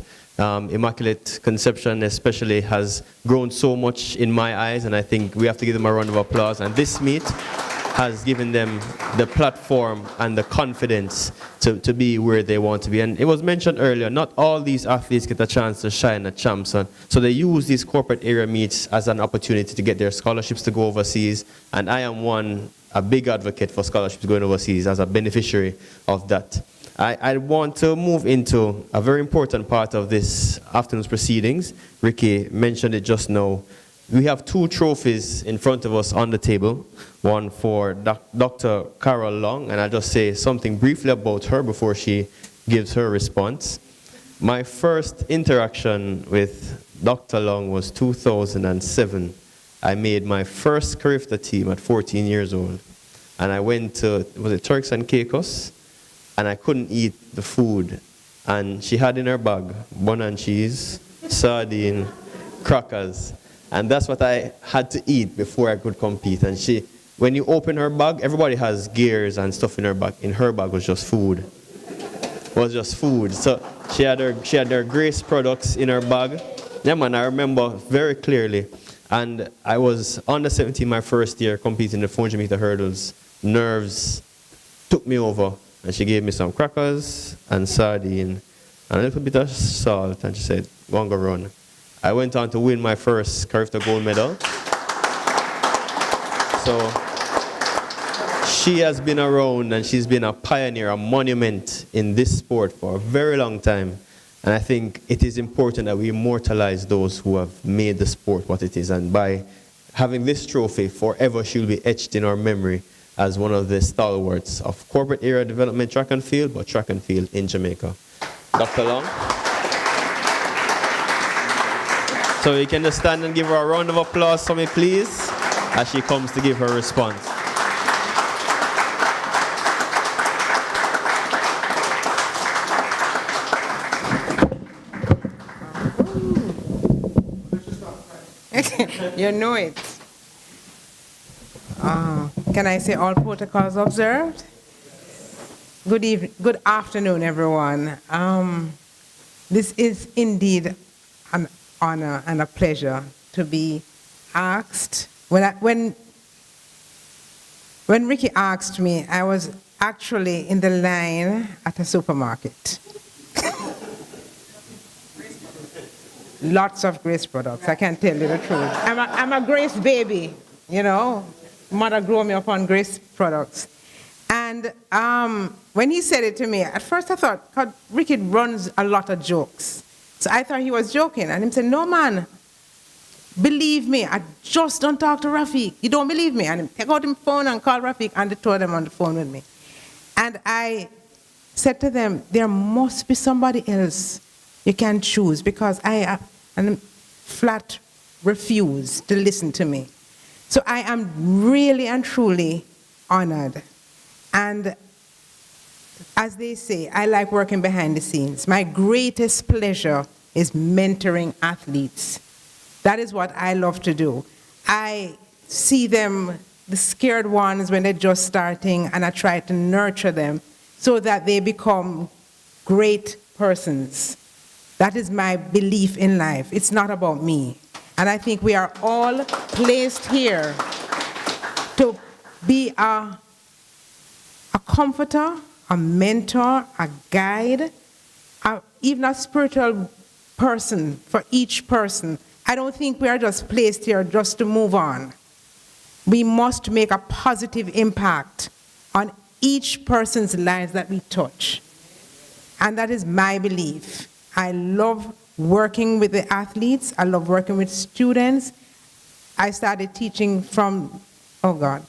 Immaculate Conception especially has grown so much in my eyes, and I think we have to give them a round of applause. And this meet has given them the platform and the confidence to be where they want to be. And it was mentioned earlier, not all these athletes get a chance to shine at Champson. So they use these corporate area meets as an opportunity to get their scholarships to go overseas. And I am a big advocate for scholarships going overseas as a beneficiary of that. I want to move into a very important part of this afternoon's proceedings. Ricky mentioned it just now. We have 2 trophies in front of us on the table. One for Dr. Carol Long, and I'll just say something briefly about her before she gives her response. My first interaction with Dr. Long was 2007. I made my first Carifta team at 14 years old. And I went to, was it Turks and Caicos? And I couldn't eat the food. And she had in her bag bun and cheese, sardine, crackers. And that's what I had to eat before I could compete. And when you open her bag, everybody has gears and stuff in her bag. In her bag was just food. So she had her Grace products in her bag. Yeah, man, I remember very clearly. And I was under 17 my first year competing in the 400 meter hurdles. Nerves took me over. And she gave me some crackers and sardine and a little bit of salt. And she said, go and go run. I went on to win my first Carifta gold medal. So she has been around and she's been a pioneer, a monument in this sport for a very long time. And I think it is important that we immortalize those who have made the sport what it is. And by having this trophy, forever she'll be etched in our memory as one of the stalwarts of corporate area development track and field, but track and field in Jamaica. Dr. Long. So you can just stand and give her a round of applause for me, please, as she comes to give her response. You know it. Can I say all protocols observed? Good afternoon, everyone. This is indeed an honor and a pleasure to be asked. When Ricky asked me, I was actually in the line at a supermarket. Lots of Grace products, I can't tell you the truth. I'm a Grace baby, you know. Mother grew me up on Grace products. And when he said it to me, at first I thought, God, Ricky runs a lot of jokes. So I thought he was joking. And he said, no, man, believe me, I just don't talk to Rafiq. You don't believe me? And he take out his phone and call Rafiq and they told them on the phone with me. And I said to them, there must be somebody else you can choose because I flat refuse to listen to me. So I am really and truly honored. And as they say, I like working behind the scenes. My greatest pleasure is mentoring athletes. That is what I love to do. I see them, the scared ones, when they're just starting, and I try to nurture them so that they become great persons. That is my belief in life. It's not about me. And I think we are all placed here to be a comforter, a mentor, a guide, even a spiritual person for each person. I don't think we are just placed here just to move on. We must make a positive impact on each person's lives that we touch. And that is my belief. I love working with the athletes. I love working with students. I started teaching from, oh God.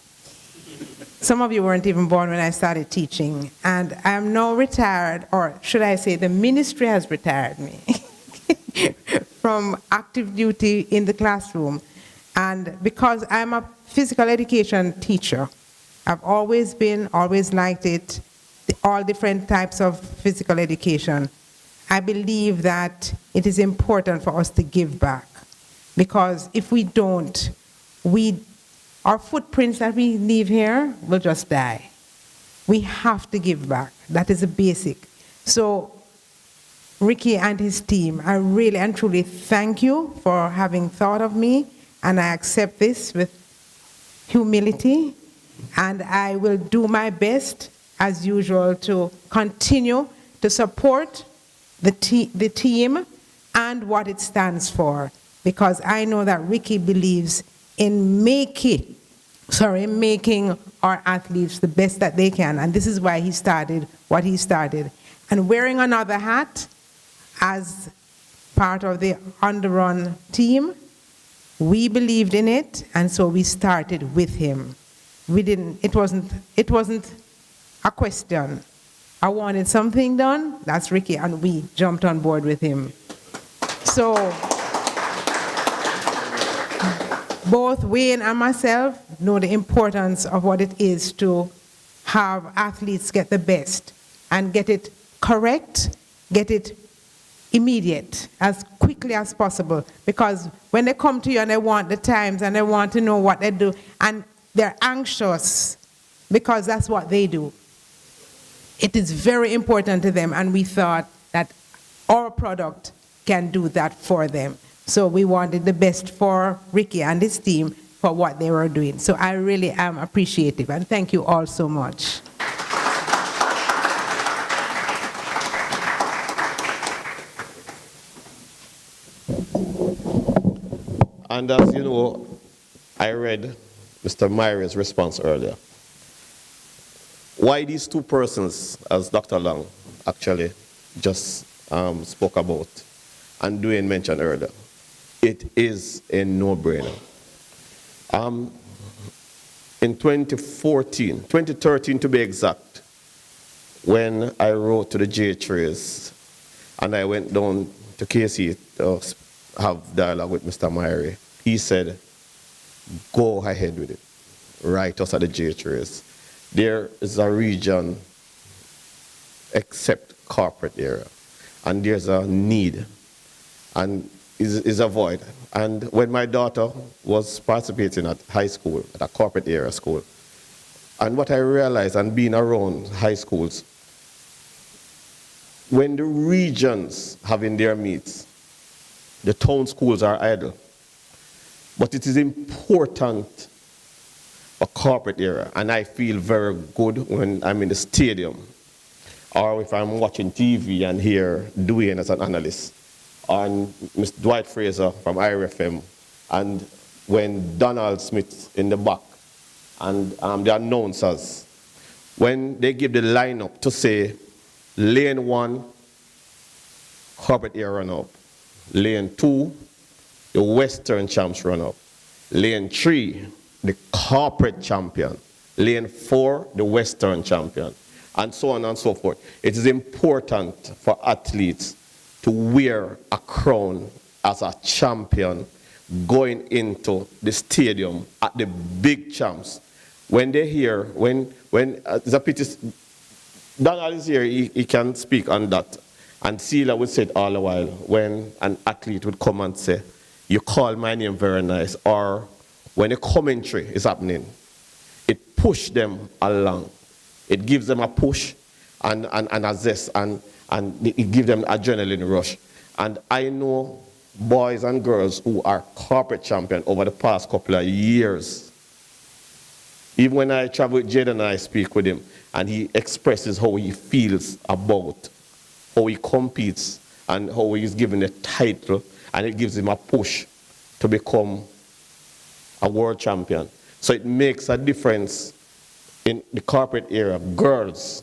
Some of you weren't even born when I started teaching. And I'm now retired, or should I say the ministry has retired me from active duty in the classroom. And because I'm a physical education teacher, I've always liked it, all different types of physical education. I believe that it is important for us to give back. Because if we don't, our footprints that we leave here will just die. We have to give back. That is a basic. So Ricky and his team, I really and truly thank you for having thought of me, and I accept this with humility. And I will do my best, as usual, to continue to support the team and what it stands for, because I know that Ricky believes in making our athletes the best that they can, and this is why he started what he started. And wearing another hat as part of the On the Run team, we believed in it, and so we started with him. It wasn't a question. I wanted something done, that's Ricky, and we jumped on board with him. So both Wayne and myself know the importance of what it is to have athletes get the best and get it correct, get it immediate, as quickly as possible. Because when they come to you and they want the times and they want to know what they do, and they're anxious because that's what they do. It is very important to them, and we thought that our product can do that for them. So we wanted the best for Ricky and his team for what they were doing. So I really am appreciative, and thank you all so much. And as you know, I read Mr. Myra's response earlier. Why these two persons, as Dr. Long actually just spoke about, and Dwayne mentioned earlier, it is a no-brainer. In 2013 to be exact, when I wrote to the J3s and I went down to KC to have dialogue with Mr. Myrie, he said, go ahead with it. Write us at the J3s. There is a region except corporate area, and there's a need, and is a void. And when my daughter was participating at high school, at a corporate area school, and what I realized, and being around high schools, when the regions having their meets, the town schools are idle. But it is important for corporate area, and I feel very good when I'm in the stadium, or if I'm watching TV and hear Dwayne as an analyst, and Mr. Dwight Fraser from IRFM, and when Donald Smith in the back, and the announcers, when they give the lineup to say, lane 1, corporate area run up, lane 2, the Western champs run up, lane 3, the corporate champion, lane 4, the Western champion, and so on and so forth. It is important for athletes to wear a crown as a champion going into the stadium at the big champs. When they hear, when the pity, Donald is here, he can speak on that. And Sila would say it all the while when an athlete would come and say, you call my name very nice, or when a commentary is happening, it pushes them along. It gives them a push and a zest, and it gives them adrenaline rush. And I know boys and girls who are corporate champions over the past couple of years. Even when I travel with Jade and I speak with him, and he expresses how he feels about how he competes and how he's given a title, and it gives him a push to become a world champion. So it makes a difference in the corporate area. Girls,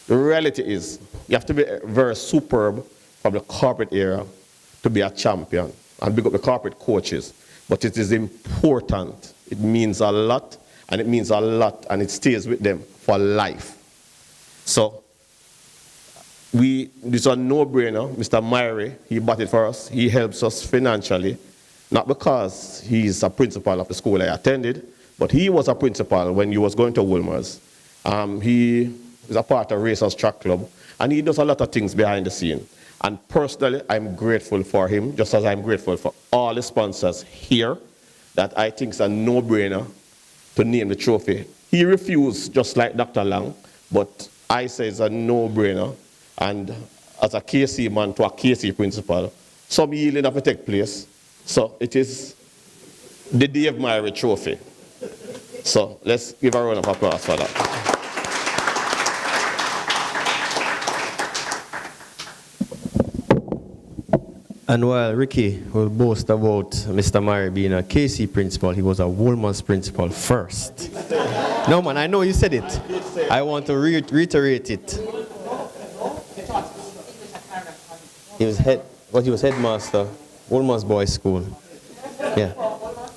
the reality is you have to be very superb from the corporate area to be a champion and big up the corporate coaches. But it is important. It means a lot, and it means a lot, and it stays with them for life. So this is a no-brainer. Mr. Myrie, he bought it for us. He helps us financially, not because he's a principal of the school I attended, but he was a principal when he was going to Wolmer's. He is a part of Racers Track Club, and he does a lot of things behind the scene. And personally, I'm grateful for him, just as I'm grateful for all the sponsors here, that I think is a no-brainer to name the trophy. He refused, just like Dr. Lang, but I say it's a no-brainer. And as a KC man to a KC principal, some yielding have to take place. So it is the Dave Myrie trophy. So let's give a round of applause for that. And while Ricky will boast about Mr. Murray being a KC principal, he was a Woolman's principal first. No, man, I know you said it. I want to reiterate it. He was headmaster, Woolman's Boys School. Yeah.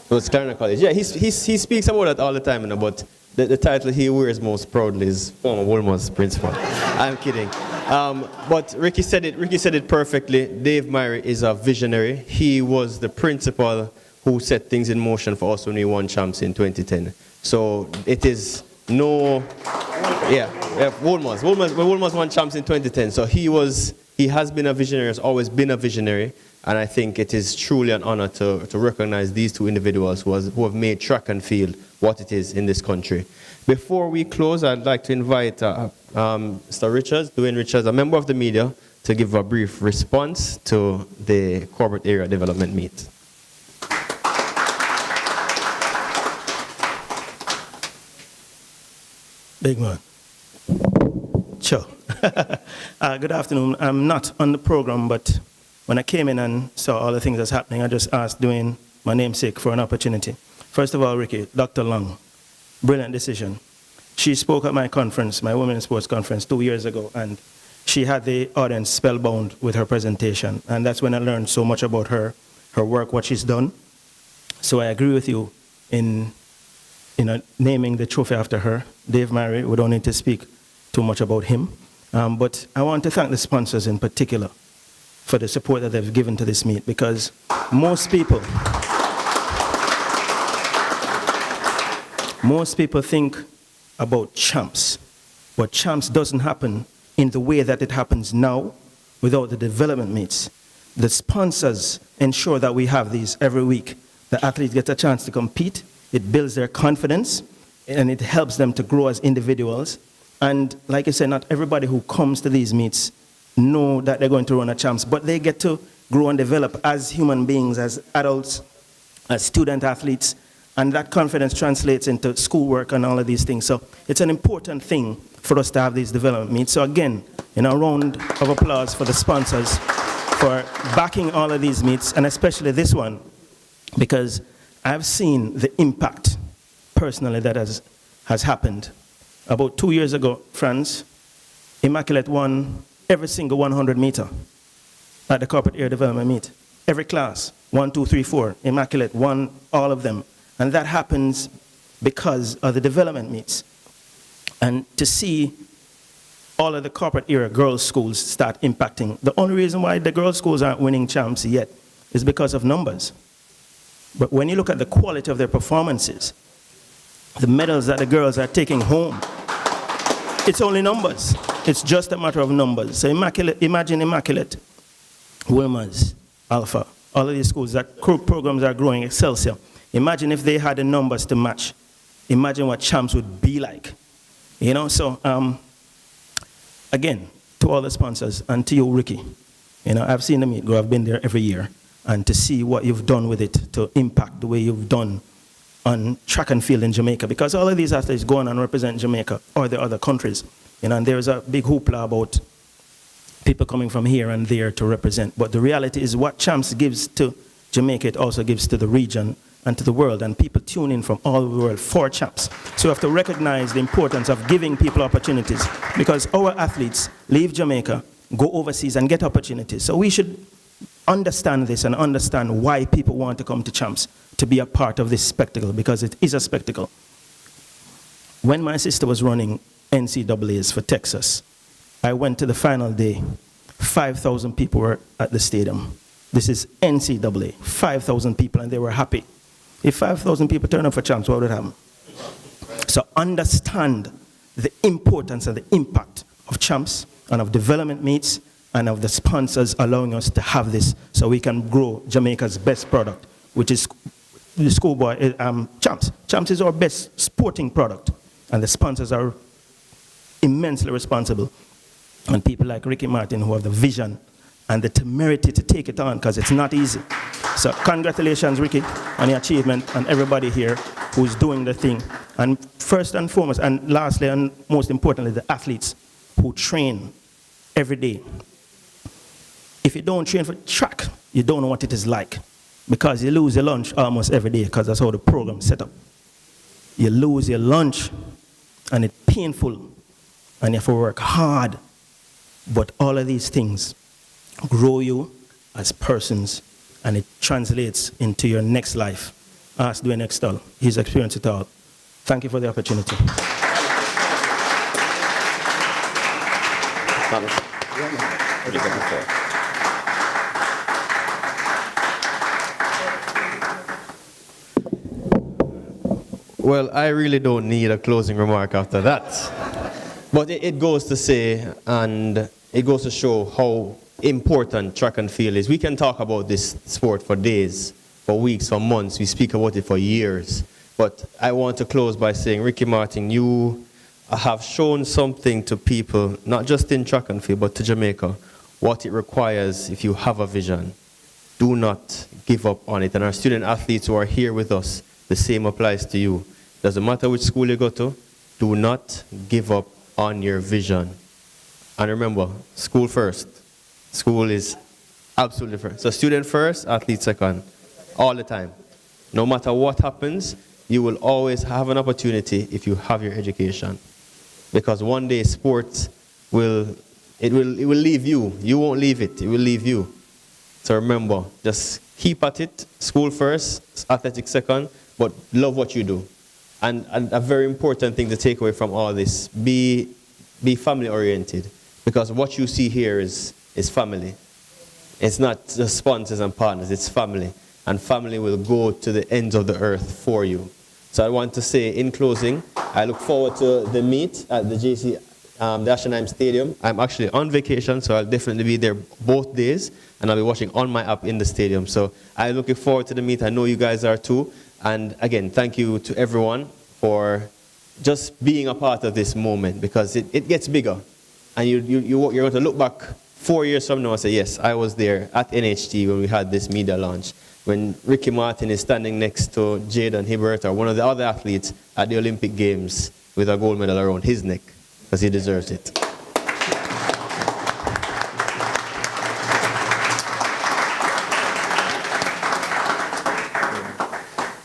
It was Clarendon College. Yeah, he speaks about that all the time, but the title he wears most proudly is former Woolman's principal. I'm kidding. But Ricky said it perfectly. Dave Murray is a visionary. He was the principal who set things in motion for us when we won champs in 2010. So it is Woolman's won champs in 2010. So he has been a visionary, has always been a visionary. And I think it is truly an honor to recognize these two individuals who have made track and field what it is in this country. Before we close, I'd like to invite Mr. Richards, Dwayne Richards, a member of the media, to give a brief response to the corporate area development meet. Big man. Sure. Good afternoon. I'm not on the program, but when I came in and saw all the things that's happening, I just asked Dwayne, my namesake, for an opportunity. First of all, Ricky, Dr. Long, brilliant decision. She spoke at my conference, my Women in Sports conference 2 years ago, and she had the audience spellbound with her presentation. And that's when I learned so much about her work, what she's done. So I agree with you in naming the trophy after her. Dave Murray, we don't need to speak too much about him. But I want to thank the sponsors in particular for the support that they've given to this meet, because most people think about champs, but champs doesn't happen in the way that it happens now without the development meets. The sponsors ensure that we have these every week. The athletes get a chance to compete, it builds their confidence, and it helps them to grow as individuals. And like I said, not everybody who comes to these meets know that they're going to run a champs, but they get to grow and develop as human beings, as adults, as student athletes, and that confidence translates into schoolwork and all of these things. So it's an important thing for us to have these development meets. So again, a round of applause for the sponsors for backing all of these meets, and especially this one, because I've seen the impact personally that has happened. About 2 years ago, France, Immaculate won every single 100 meter at the corporate area development meet. Every class, 1, 2, 3, 4, Immaculate won all of them. And that happens because of the development meets. And to see all of the corporate area girls' schools start impacting, the only reason why the girls' schools aren't winning champs yet is because of numbers. But when you look at the quality of their performances, the medals that the girls are taking home, it's only numbers. It's just a matter of numbers. So imagine Immaculate, Wilmers, Alpha, all of these schools, that programs are growing, Excelsior. Imagine if they had the numbers to match. Imagine what champs would be like. So again, to all the sponsors and to you, Ricky, I've seen the meet go, I've been there every year, and to see what you've done with it to impact the way you've done on track and field in Jamaica, because all of these athletes go on and represent Jamaica or the other countries. And there's a big hoopla about people coming from here and there to represent. But the reality is what champs gives to Jamaica, it also gives to the region and to the world. And people tune in from all over the world for champs. So we have to recognize the importance of giving people opportunities, because our athletes leave Jamaica, go overseas and get opportunities. So we should understand this and understand why people want to come to champs, to be a part of this spectacle, because it is a spectacle. When my sister was running NCAAs for Texas, I went to the final day. 5,000 people were at the stadium. This is NCAA, 5,000 people, and they were happy. If 5,000 people turn up for champs, what would happen? So understand the importance and the impact of champs and of development meets and of the sponsors allowing us to have this so we can grow Jamaica's best product, which is the schoolboy champs. Champs is our best sporting product, and the sponsors are immensely responsible. And people like Ricky Martin who have the vision and the temerity to take it on, because it's not easy. So congratulations, Ricky, on your achievement, and everybody here. who's doing the thing. And first and foremost, and lastly and most importantly, the athletes who train every day. If you don't train for track, you don't know what it is like, because you lose your lunch almost every day, because that's how the program is set up. You lose your lunch, and it's painful, and you have to work hard. But all of these things grow you as persons, and it translates into your next life. Ask Dwayne Extol. He's experienced it all. Thank you for the opportunity. Well, I really don't need a closing remark after that. But it goes to say, and it goes to show how important track and field is. We can talk about this sport for days, for weeks, for months. We speak about it for years. But I want to close by saying, Ricky Martin, you have shown something to people, not just in track and field, but to Jamaica, what it requires if you have a vision. Do not give up on it. And our student athletes who are here with us, the same applies to you. Doesn't matter which school you go to, do not give up on your vision. And remember, school first. School is absolutely first. So student first, athlete second, all the time. No matter what happens, you will always have an opportunity if you have your education. Because one day sports will leave you. You won't leave it, it will leave you. So remember, just keep at it, school first, athletics second, but love what you do. And a very important thing to take away from all this, be family oriented. Because what you see here is family. It's not just sponsors and partners, it's family. And family will go to the ends of the earth for you. So I want to say in closing, I look forward to the meet at the JC the Ashenheim Stadium. I'm actually on vacation, so I'll definitely be there both days, and I'll be watching on my app in the stadium. So I'm looking forward to the meet. I know you guys are too. And again, thank you to everyone for just being a part of this moment, because it gets bigger. And you're going to look back 4 years from now and say, yes, I was there at NHT when we had this media launch, when Ricky Martin is standing next to Jaden Hibbert or one of the other athletes at the Olympic Games with a gold medal around his neck, because he deserves it.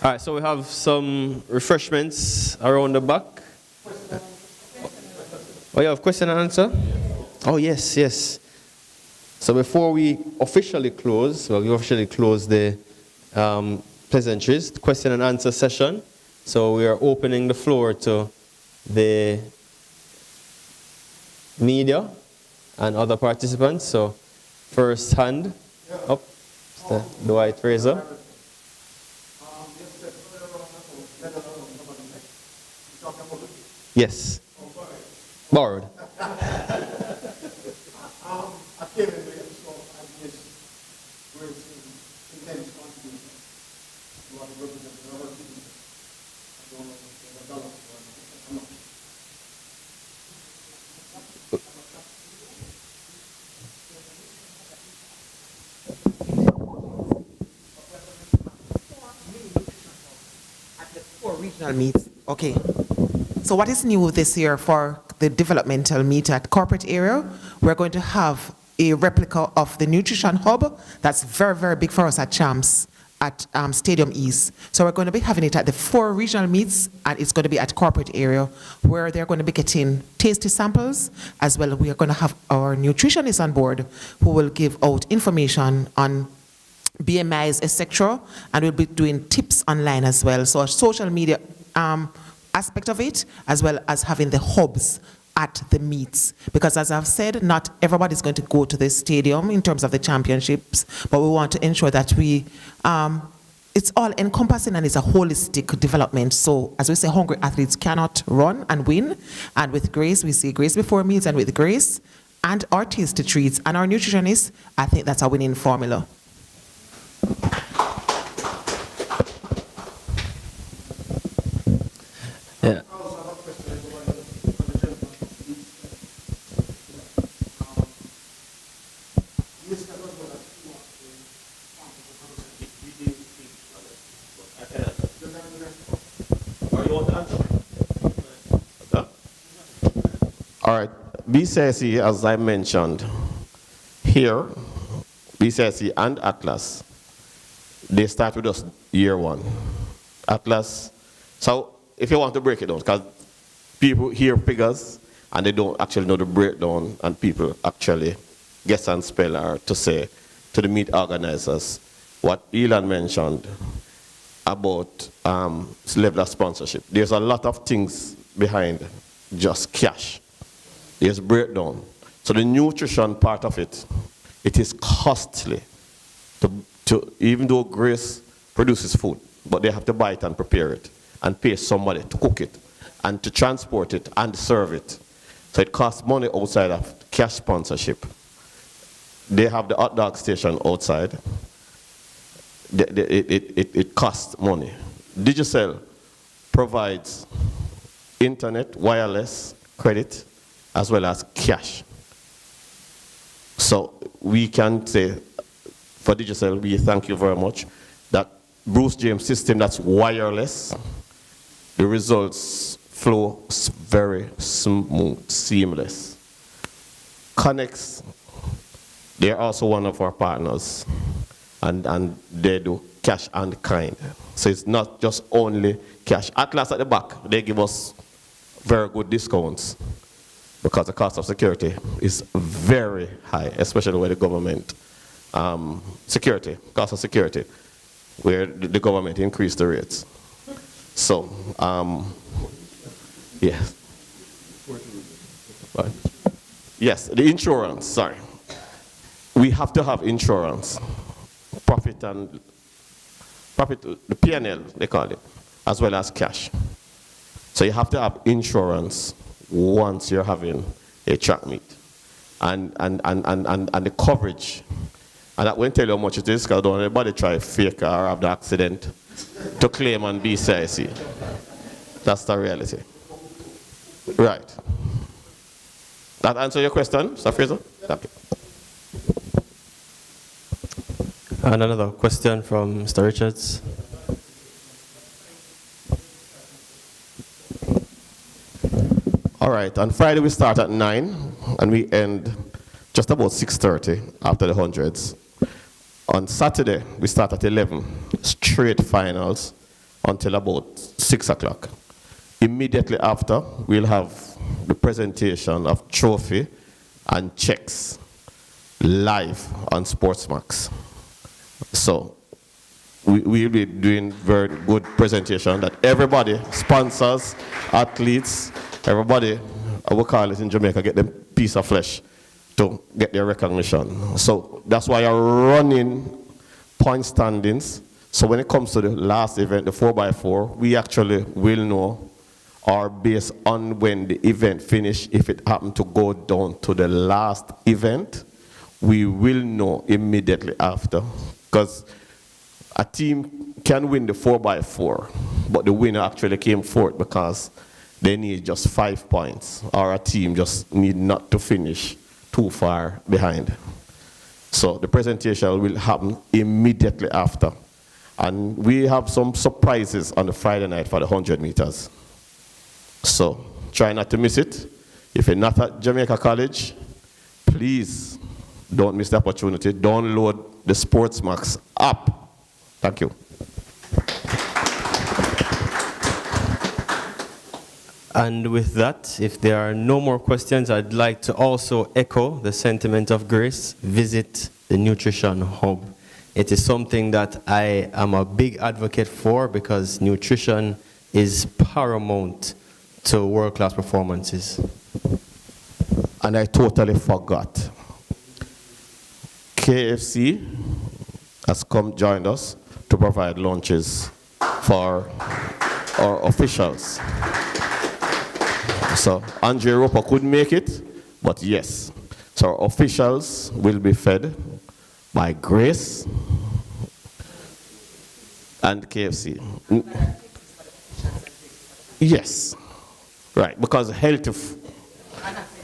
All right, so we have some refreshments around the back. Oh, you have question and answer? Oh, yes, yes. So before we officially close, the pleasantries, question and answer session. So we are opening the floor to the media and other participants. So first hand up, Mr. Dwight Fraser. Yes. Borrowed. Regional meets. Okay. So what is new this year for the developmental meet at corporate area? We're going to have a replica of the nutrition hub. That's very, very big for us at Champs at Stadium East. So we're going to be having it at the 4 regional meets, and it's going to be at corporate area where they're going to be getting tasty samples. As well, we are going to have our nutritionist on board who will give out information on BMIs, etc. And we'll be doing tips online as well. So a social media aspect of it, as well as having the hubs at the meets. Because as I've said, not everybody's going to go to the stadium in terms of the championships, but we want to ensure that we, it's all encompassing and it's a holistic development. So as we say, hungry athletes cannot run and win. And with grace, we see grace before meets, and with grace and our tasty treats and our nutritionists, I think that's a winning formula. Yeah. All right, BCIC, as I mentioned, here, BCIC and Atlas, they start with us year one. Atlas, so if you want to break it down, because people hear figures and they don't actually know the breakdown, and people actually guess and spell or to say to the meet organizers what Elon mentioned about level of sponsorship. There's a lot of things behind just cash. There's breakdown. So the nutrition part of it, it is costly to even though Grace produces food, but they have to buy it and prepare it and pay somebody to cook it and to transport it and serve it. So it costs money outside of cash sponsorship. They have the hot dog station outside. It costs money. Digicel provides internet, wireless, credit, as well as cash. So we can say, for Digicel, we thank you very much, that Bruce James system that's wireless, the results flow very smooth, seamless. Connex, they're also one of our partners, and they do cash and kind. So it's not just only cash. Atlas at the back, they give us very good discounts because the cost of security is very high, especially with the government security, cost of security, where the government increased the rates. So, yes. Right. Yes, the insurance, sorry. We have to have insurance, profit, the P&L, they call it, as well as cash. So you have to have insurance once you're having a track meet. And the coverage. And I won't tell you how much it is, because don't anybody try fake or have the accident to claim on BCIC. That's the reality. Right. That answer your question, Mr. Fraser? Okay. And another question from Mr. Richards. All right, on Friday we start at 9 and we end just about 6:30 after the hundreds. On Saturday we start at 11, straight finals until about 6 o'clock. Immediately after we'll have the presentation of trophy and checks live on Sportsmax. So we'll be doing very good presentation that everybody, sponsors, athletes, everybody, I will call it in Jamaica, get them piece of flesh to get their recognition. So that's why you're running point standings. So when it comes to the last event, the 4x4, we actually will know, or based on when the event finish, if it happened to go down to the last event, we will know immediately after. Because a team can win the 4x4, but the winner actually came fourth because they need just 5 points, or a team just need not to finish too far behind. So the presentation will happen immediately after. And we have some surprises on the Friday night for the 100 meters. So try not to miss it. If you're not at Jamaica College, please don't miss the opportunity. Download the Sportsmax app. Thank you. And with that, if there are no more questions, I'd like to also echo the sentiment of Grace. Visit the Nutrition Hub. It is something that I am a big advocate for, because nutrition is paramount to world-class performances. And I totally forgot. KFC has come joined us to provide lunches for our officials. So Andre Roper couldn't make it, but yes. So our officials will be fed by Grace and KFC. Yes, right, because healthy,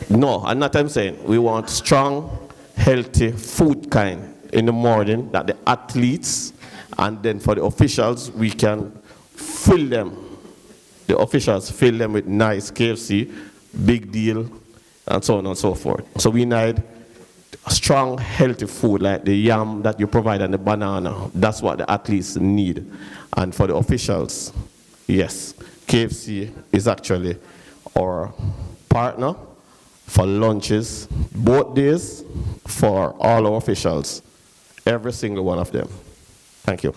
no, and not I'm saying, we want strong, healthy food kind in the morning that the athletes, and then for the officials, we can fill them. The officials fill them with nice KFC, big deal, and so on and so forth. So we need strong, healthy food like the yam that you provide and the banana. That's what the athletes need. And for the officials, yes, KFC is actually our partner for lunches, both days, for all our officials, every single one of them. Thank you.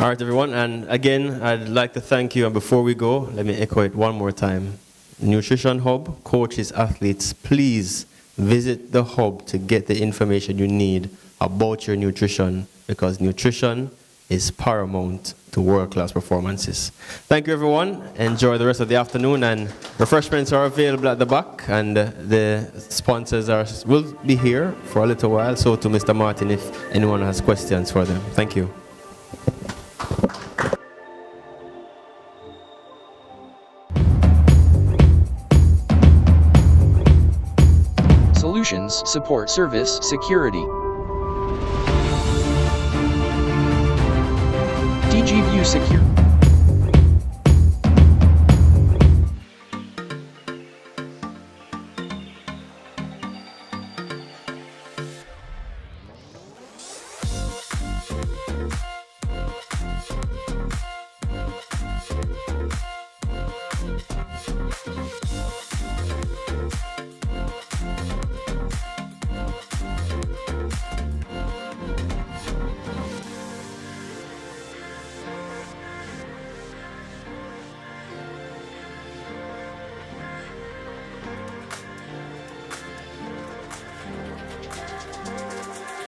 All right, everyone, and again, I'd like to thank you, and before we go, let me echo it one more time. Nutrition Hub, coaches, athletes, please visit the hub to get the information you need about your nutrition, because nutrition is paramount to world-class performances. Thank you, everyone. Enjoy the rest of the afternoon, and refreshments are available at the back, and the sponsors will be here for a little while, so to Mr. Martin if anyone has questions for them. Thank you. Solutions, support, service, security. DG View Secure.